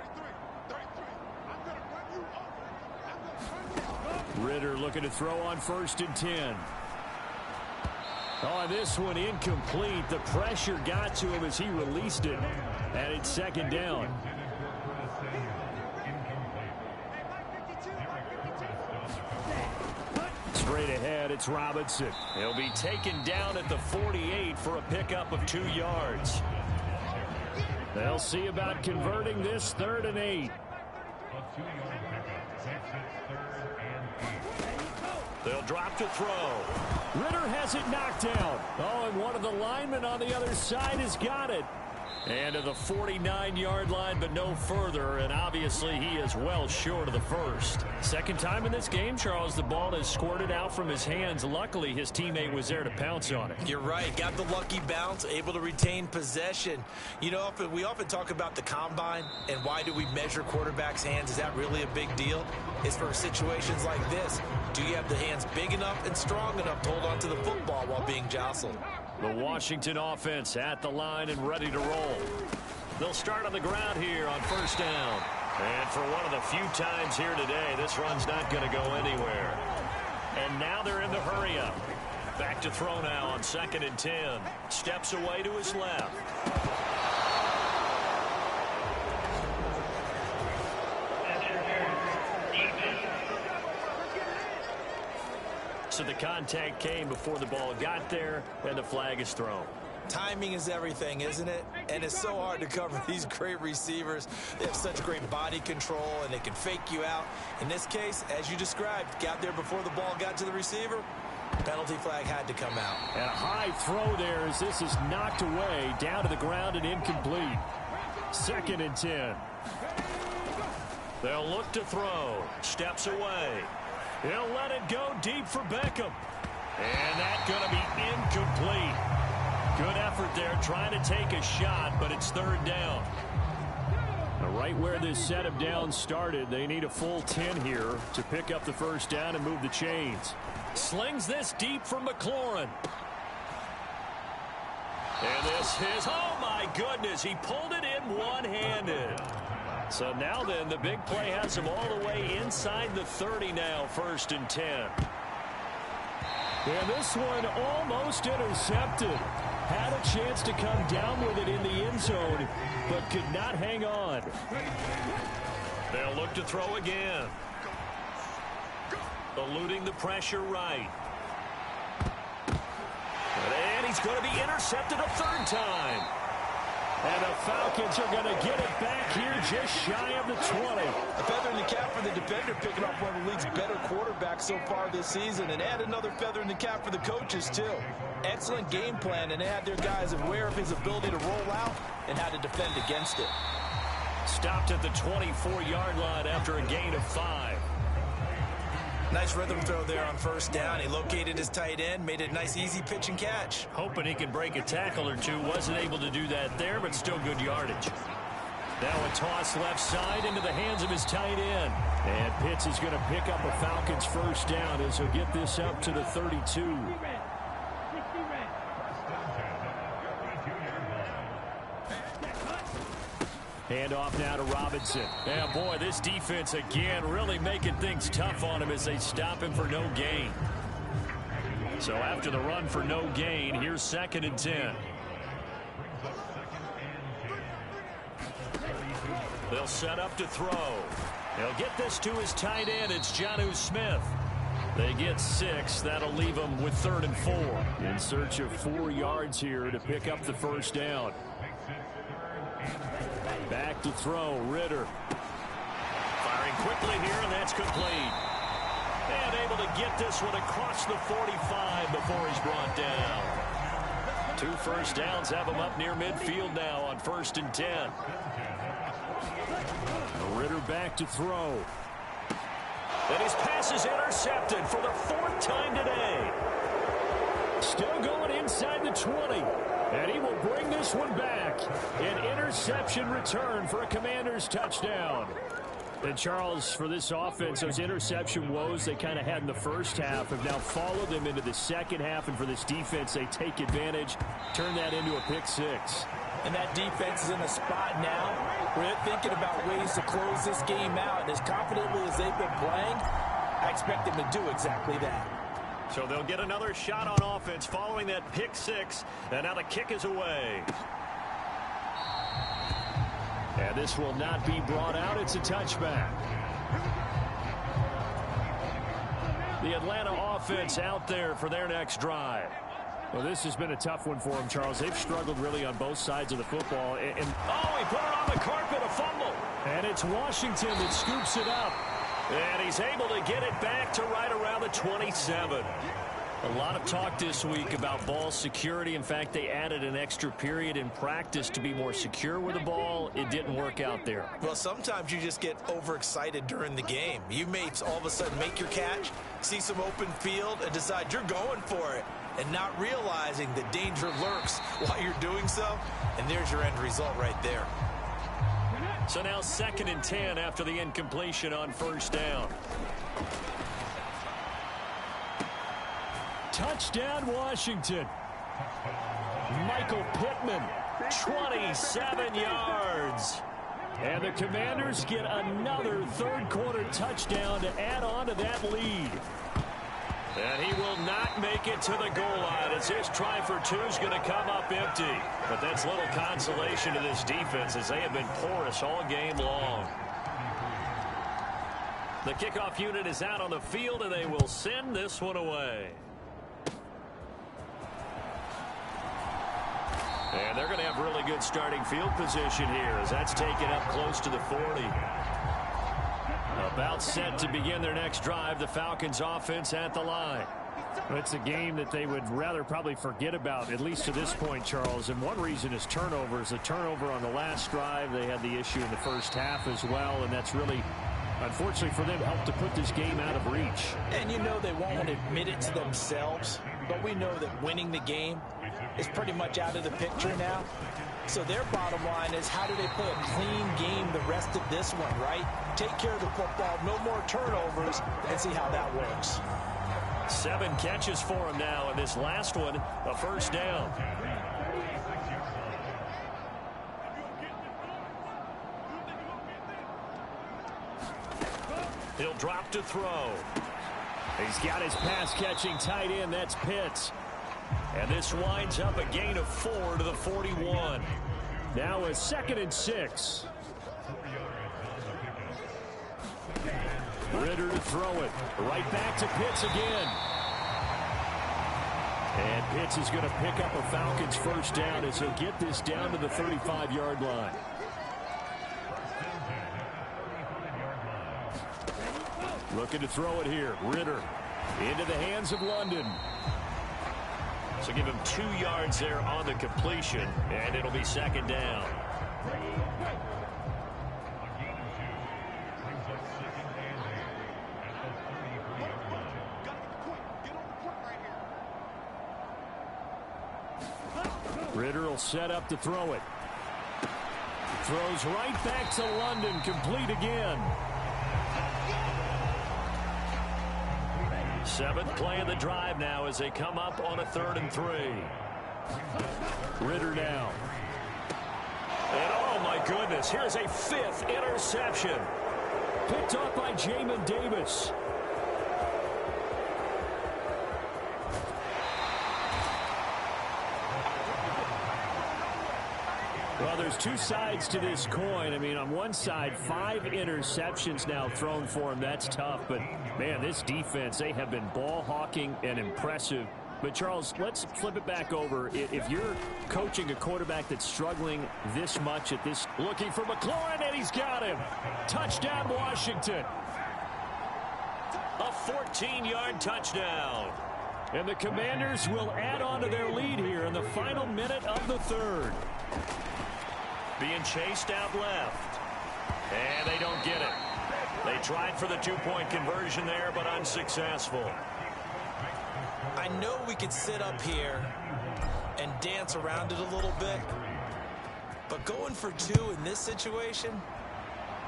Ritter looking to throw on 1st and 10. Oh, this one incomplete. The pressure got to him as he released it. And it's 2nd down. Straight ahead, it's Robinson. He'll be taken down at the 48 for a pickup of 2 yards. They'll see about converting this 3rd and 8. They'll drop to throw. Ritter has it knocked down. Oh, and one of the linemen on the other side has got it. And to the 49-yard line, but no further. And obviously, he is well short of the 1st. 2nd time in this game, Charles, the ball has squirted out from his hands. Luckily, his teammate was there to pounce on it. You're right. Got the lucky bounce, able to retain possession. You know, we often talk about the combine and why do we measure quarterbacks' hands. Is that really a big deal? It's for situations like this. Do you have the hands big enough and strong enough to hold on to the football while being jostled? The Washington offense at the line and ready to roll. They'll start on the ground here on first down. And for one of the few times here today, this run's not going to go anywhere. And now they're in the hurry-up. Back to throw now on 2nd and 10. Steps away to his left. So the contact came before the ball got there, and the flag is thrown. Timing is everything, isn't it? And it's so hard to cover these great receivers. They have such great body control, and they can fake you out. In this case, as you described, got there before the ball got to the receiver. Penalty flag had to come out. And a high throw there as this is knocked away, down to the ground and incomplete. 2nd and 10. They'll look to throw. Steps away. He'll let it go deep for Beckham. And that's going to be incomplete. Good effort there trying to take a shot, but it's 3rd down. Right where this set of downs started, they need a full 10 here to pick up the first down and move the chains. Slings this deep for McLaurin. And this is, oh my goodness, he pulled it in one-handed. So now then, the big play has him all the way inside the 30 now, 1st and 10. And this one almost intercepted. Had a chance to come down with it in the end zone, but could not hang on. They'll look to throw again. Eluding the pressure right. And he's going to be intercepted a 3rd time. And the Falcons are going to get it back here just shy of the 20. A feather in the cap for the defender, picking up one of the league's better quarterbacks so far this season. And add another feather in the cap for the coaches, too. Excellent game plan, and they had their guys aware of his ability to roll out and how to defend against it. Stopped at the 24-yard line after a gain of 5. Nice rhythm throw there on 1st down. He located his tight end, made it a nice, easy pitch and catch. Hoping he could break a tackle or two. Wasn't able to do that there, but still good yardage. Now a toss left side into the hands of his tight end. And Pitts is going to pick up a Falcons first down as he'll get this up to the 32. Handoff now to Robinson. Yeah, boy, this defense again really making things tough on him as they stop him for no gain. So after the run for no gain, here's 2nd and 10. They'll set up to throw. They'll get this to his tight end. It's Jonnu Smith. They get 6. That'll leave them with 3rd and 4. In search of 4 yards here to pick up the first down. Back to throw, Ritter. Firing quickly here, and that's complete. And able to get this one across the 45 before he's brought down. 2 first downs have him up near midfield now on 1st and 10. Ritter back to throw. And his pass is intercepted for the 4th time today. Still going inside the 20. And he will bring this one back. An interception return for a Commanders touchdown. And Charles, for this offense, those interception woes they kind of had in the first half have now followed them into the second half. And for this defense, they take advantage, turn that into a pick 6. And that defense is in a spot now where they're thinking about ways to close this game out. And as confidently as they've been playing, I expect them to do exactly that. So they'll get another shot on offense following that pick 6. And now the kick is away. And this will not be brought out. It's a touchback. The Atlanta offense out there for their next drive. Well, this has been a tough one for them, Charles. They've struggled really on both sides of the football. Oh, he put it on the carpet, a fumble. And it's Washington that scoops it up. And he's able to get it back to right around the 27. A lot of talk this week about ball security. In fact, they added an extra period in practice to be more secure with the ball. It didn't work out there. Well, sometimes you just get overexcited during the game. You may all of a sudden make your catch, see some open field, and decide you're going for it, and not realizing that danger lurks while you're doing so. And there's your end result right there. So now 2nd and 10 after the incompletion on 1st down. Touchdown, Washington. Michael Pittman 27 yards. And the Commanders get another third-quarter touchdown to add on to that lead. And he will not make it to the goal line as his try for two is going to come up empty. But that's little consolation to this defense as they have been porous all game long. The kickoff unit is out on the field, and they will send this one away. And they're going to have really good starting field position here as that's taken up close to the 40. About set to begin their next drive, the Falcons offense at the line. It's a game that they would rather probably forget about, at least to this point, Charles. And one reason is turnovers. A turnover on the last drive. They had the issue in the first half as well, and that's really, unfortunately for them, helped to put this game out of reach. And you know they won't admit it to themselves, but we know that winning the game is pretty much out of the picture now. So their bottom line is, how do they play a clean game the rest of this one, right? Take care of the football, no more turnovers, and see how that works. 7 catches for him now, and this last one, a first down. He'll drop to throw. He's got his pass-catching tight end. That's Pitts. And this winds up a gain of 4 to the 41. Now a 2nd and 6. Ritter to throw it. Right back to Pitts again. And Pitts is going to pick up a Falcons first down as he'll get this down to the 35-yard line. Looking to throw it here. Ritter into the hands of London. So give him 2 yards there on the completion, and it'll be 2nd down. Ritter will set up to throw it. Throws right back to London, complete again. 7th play of the drive now as they come up on a 3rd and 3. Ritter now. And oh my goodness, here's a 5th interception. Picked up by Jamin Davis. Well, there's 2 sides to this coin. I mean, on one side, 5 interceptions now thrown for him. That's tough. But, man, this defense, they have been ball hawking and impressive. But, Charles, let's flip it back over. If you're coaching a quarterback that's struggling this much at this. Looking for McLaurin, and he's got him. Touchdown, Washington. A 14-yard touchdown. And the Commanders will add on to their lead here in the final minute of the 3rd. Being chased out left. And they don't get it. They tried for the 2-point conversion there, but unsuccessful. I know we could sit up here and dance around it a little bit, but going for 2 in this situation,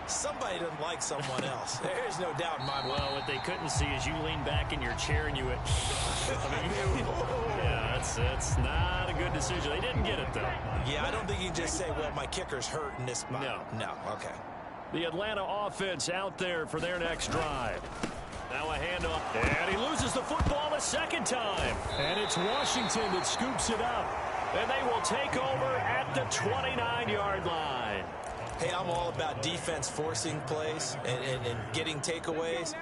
somebody doesn't like someone else. There's no doubt in my mind. Well, what they couldn't see is you lean back in your chair and you went, yeah, that's not a good decision. They didn't get it, though. Yeah, I don't think you can just say, well, my kicker's hurt in this spot. No, okay. The Atlanta offense out there for their next drive. Now a handoff, and he loses the football a 2nd time. And it's Washington that scoops it up. And they will take over at the 29-yard line. Hey, I'm all about defense forcing plays and getting takeaways.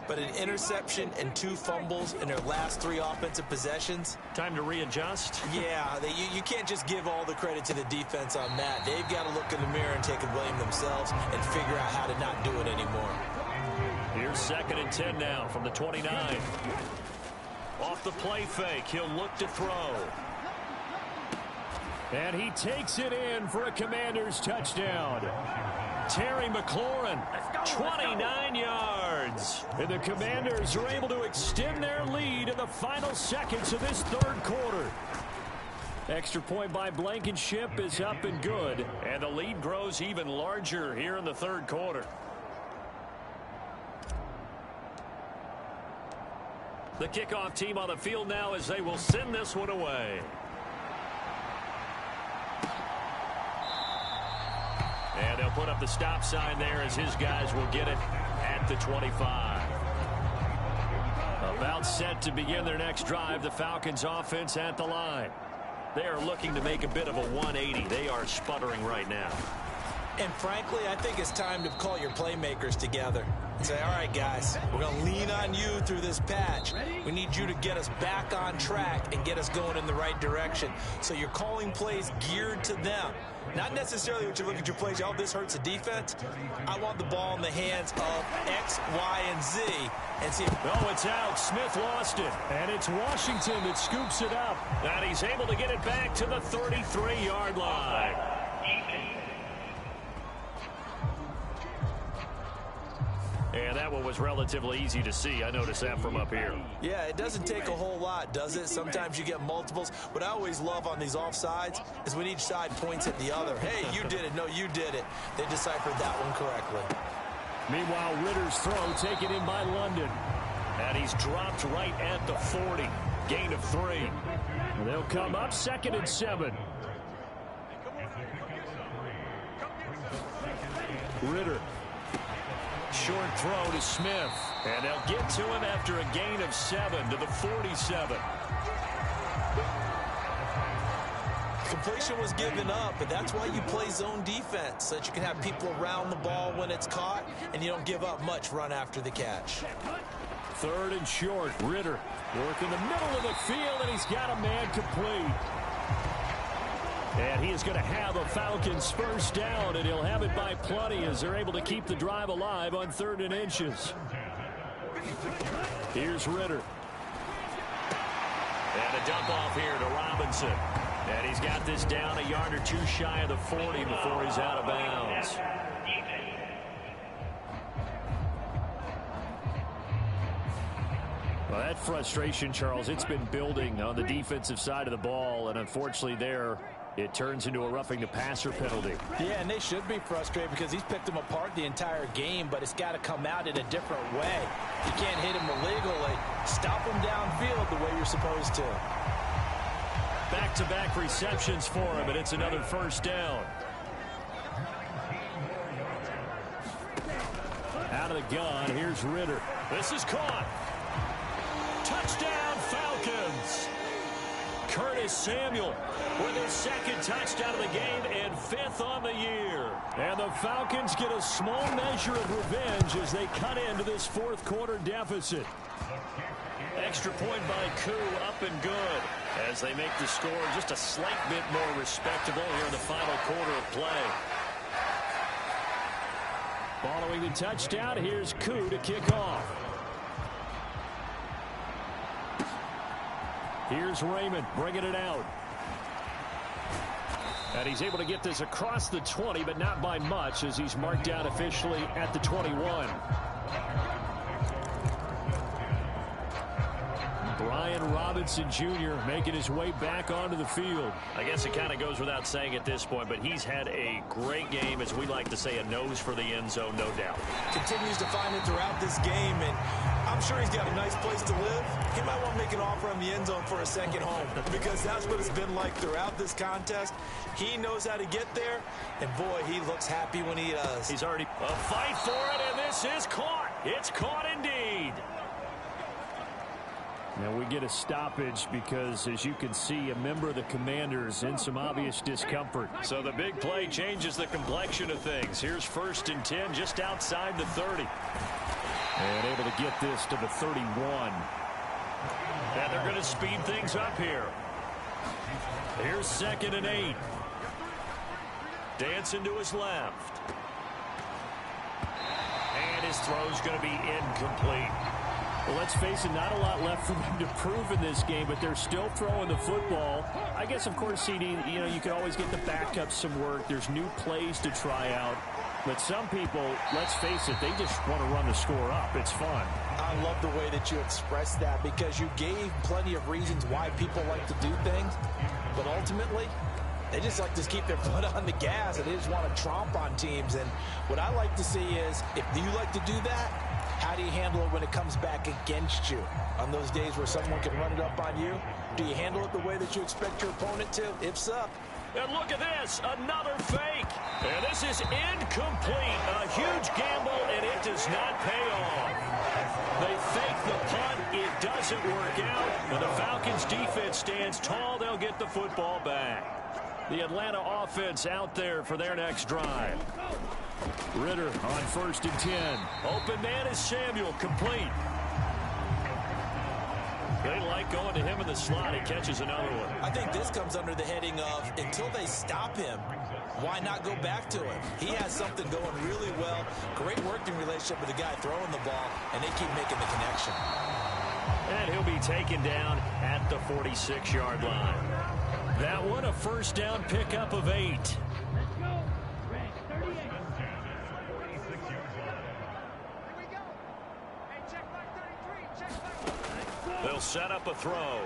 But an interception and 2 fumbles in their last 3 offensive possessions. Time to readjust? Yeah, you can't just give all the credit to the defense on that. They've got to look in the mirror and take the blame themselves and figure out how to not do it anymore. Here's 2nd and 10 now from the 29. Off the play fake, he'll look to throw. And he takes it in for a Commanders touchdown. Terry McLaurin, 29 yards. And the Commanders are able to extend their lead in the final seconds of this 3rd quarter. Extra point by Blankenship is up and good. And the lead grows even larger here in the 3rd quarter. The kickoff team on the field now as they will send this one away. put up the stop sign there as his guys will get it at the 25. About set to begin their next drive, the Falcons offense at the line. They are looking to make a bit of a 180. They are sputtering right now. And frankly, I think it's time to call your playmakers together and say, all right, guys, we're going to lean on you through this patch. We need you to get us back on track and get us going in the right direction. So you're calling plays geared to them. Not necessarily what you look at your plays, oh, this hurts the defense. I want the ball in the hands of X, Y, and Z. And see. Oh, it's out. Smith lost it. And it's Washington that scoops it up. And he's able to get it back to the 33-yard line. And that one was relatively easy to see. I noticed that from up here. Yeah, it doesn't take a whole lot, does it? Sometimes you get multiples. What I always love on these offsides is when each side points at the other. Hey, you did it. No, you did it. They deciphered that one correctly. Meanwhile, Ritter's throw taken in by London. And he's dropped right at the 40. Gain of 3. And they'll come up 2nd and 7. Ritter. Short throw to Smith. And they'll get to him after a gain of 7 to the 47. Completion was given up, but that's why you play zone defense, so that you can have people around the ball when it's caught, and you don't give up much run after the catch. 3rd and short. Ritter working the middle of the field, and he's got a man complete. And he is going to have a Falcons first down, and he'll have it by plenty as they're able to keep the drive alive on 3rd and inches. Here's Ritter. And a dump off here to Robinson. And he's got this down a yard or two shy of the 40 before he's out of bounds. Well, that frustration, Charles, it's been building on the defensive side of the ball, and unfortunately there, it turns into a roughing the passer penalty. Yeah, and they should be frustrated because he's picked them apart the entire game, but it's got to come out in a different way. You can't hit him illegally. Stop him downfield the way you're supposed to. Back-to-back receptions for him, and it's another first down. Out of the gun, here's Ritter. This is caught. Touchdown, Falcons. Curtis Samuel with his 2nd touchdown of the game and 5th on the year. And the Falcons get a small measure of revenge as they cut into this 4th quarter deficit. Extra point by Koo, up and good, as they make the score just a slight bit more respectable here in the final quarter of play. Following the touchdown, here's Koo to kick off. Here's Raymond bringing it out. And he's able to get this across the 20, but not by much, as he's marked down officially at the 21. Brian Robinson Jr. making his way back onto the field. I guess it kind of goes without saying at this point, but he's had a great game, as we like to say, a nose for the end zone, no doubt. Continues to find it throughout this game, and I'm sure he's got a nice place to live. He might want to make an offer on the end zone for a second home, because that's what it's been like throughout this contest. He knows how to get there, and boy, he looks happy when he does. He's already a fight for it, and this is caught. It's caught indeed. Now we get a stoppage because, as you can see, a member of the Commanders in some obvious discomfort. So the big play changes the complexion of things. Here's 1st and 10 just outside the 30. And able to get this to the 31. And they're going to speed things up here. Here's 2nd and 8. Dancing to his left. And his throw's going to be incomplete. Well, let's face it, not a lot left for them to prove in this game, but they're still throwing the football. I guess, of course, CD, you can always get the backups some work. There's new plays to try out. But some people, let's face it, they just want to run the score up. It's fun. I love the way that you expressed that, because you gave plenty of reasons why people like to do things. But ultimately, they just like to keep their foot on the gas, and they just want to tromp on teams. And what I like to see is, if you like to do that, how do you handle it when it comes back against you? On those days where someone can run it up on you, do you handle it the way that you expect your opponent to? If so, And look at this, another fake. And this is incomplete. A huge gamble, and it does not pay off. They fake the punt. It doesn't work out. And the Falcons' defense stands tall. They'll get the football back. The Atlanta offense out there for their next drive. Ritter on 1st and 10. Open man is Samuel, complete. They like going to him in the slot. He catches another one. I think this comes under the heading of until they stop him, why not go back to him? He has something going really well. Great working relationship with the guy throwing the ball, and they keep making the connection. And he'll be taken down at the 46-yard line. That one, a first down pickup of 8. They'll set up a throw.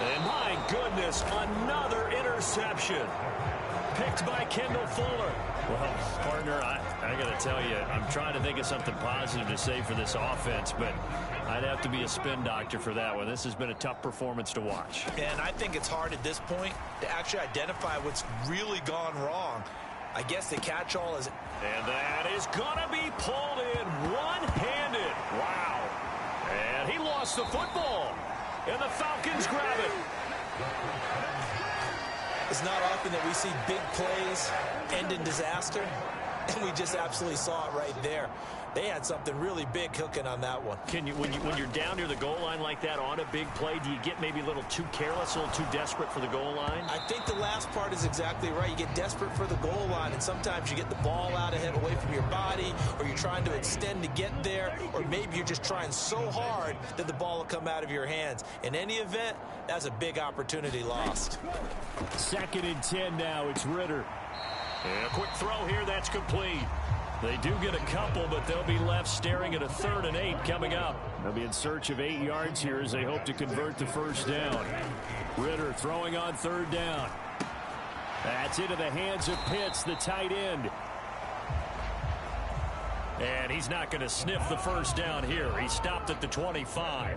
And my goodness, another interception. Picked by Kendall Fuller. Well, partner, I got to tell you, I'm trying to think of something positive to say for this offense, but I'd have to be a spin doctor for that one. This has been a tough performance to watch. And I think it's hard at this point to actually identify what's really gone wrong. I guess the catch-all is... And that is going to be pulled in one-handed. Wow. And he lost the football. And the Falcons grab it. It's not often that we see big plays end in disaster, and we just absolutely saw it right there. They had something really big cooking on that one. Can you, when you're down near the goal line like that on a big play, do you get maybe a little too careless, a little too desperate for the goal line? I think the last part is exactly right. You get desperate for the goal line, and sometimes you get the ball out ahead away from your body, or you're trying to extend to get there, or maybe you're just trying so hard that the ball will come out of your hands. In any event, that's a big opportunity lost. 2nd and 10 now. It's Ritter. And a quick throw here, that's complete. They do get a couple, but they'll be left staring at a 3rd and 8 coming up. They'll be in search of 8 yards here as they hope to convert the first down. Ritter throwing on 3rd down. That's into the hands of Pitts, the tight end. And he's not going to sniff the first down here. He stopped at the 25.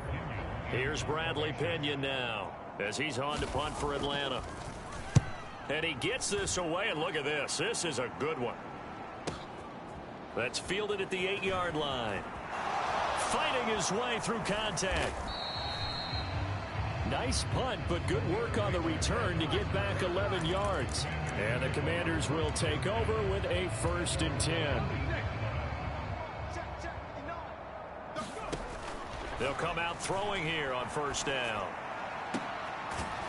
Here's Bradley Pinion now as he's on to punt for Atlanta. And he gets this away, and look at this. This is a good one. That's fielded at the 8-yard line. Fighting his way through contact. Nice punt, but good work on the return to get back 11 yards. And the Commanders will take over with a 1st and 10. They'll come out throwing here on 1st down.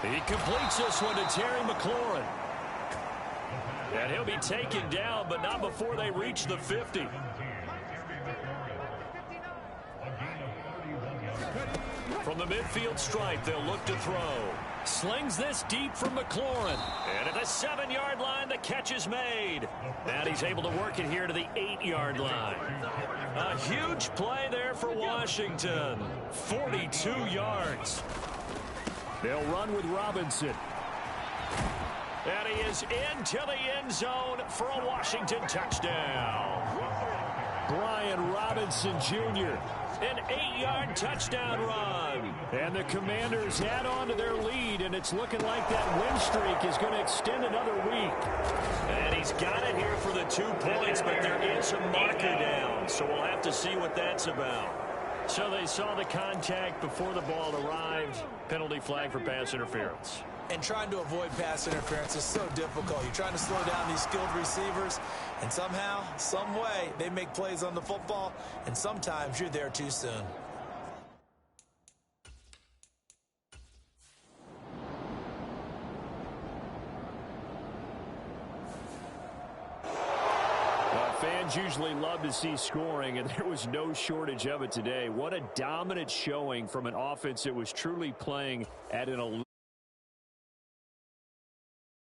He completes this one to Terry McLaurin. And he'll be taken down, but not before they reach the 50. From the midfield stripe, they'll look to throw. Slings this deep from McLaurin. And at the 7-yard line, the catch is made. And he's able to work it here to the 8-yard line. A huge play there for Washington. 42 yards. They'll run with Robinson. And he is into the end zone for a Washington touchdown. Brian Robinson Jr. An 8-yard touchdown run. And the Commanders add on to their lead, and it's looking like that win streak is going to extend another week. And he's got it here for the 2 points, but there is a marker down, so we'll have to see what that's about. So they saw the contact before the ball arrived. Penalty flag for pass interference. And trying to avoid pass interference is so difficult. You're trying to slow down these skilled receivers, and somehow, some way, they make plays on the football, and sometimes you're there too soon. Fans usually love to see scoring, and there was no shortage of it today. What a dominant showing from an offense that was truly playing at an elite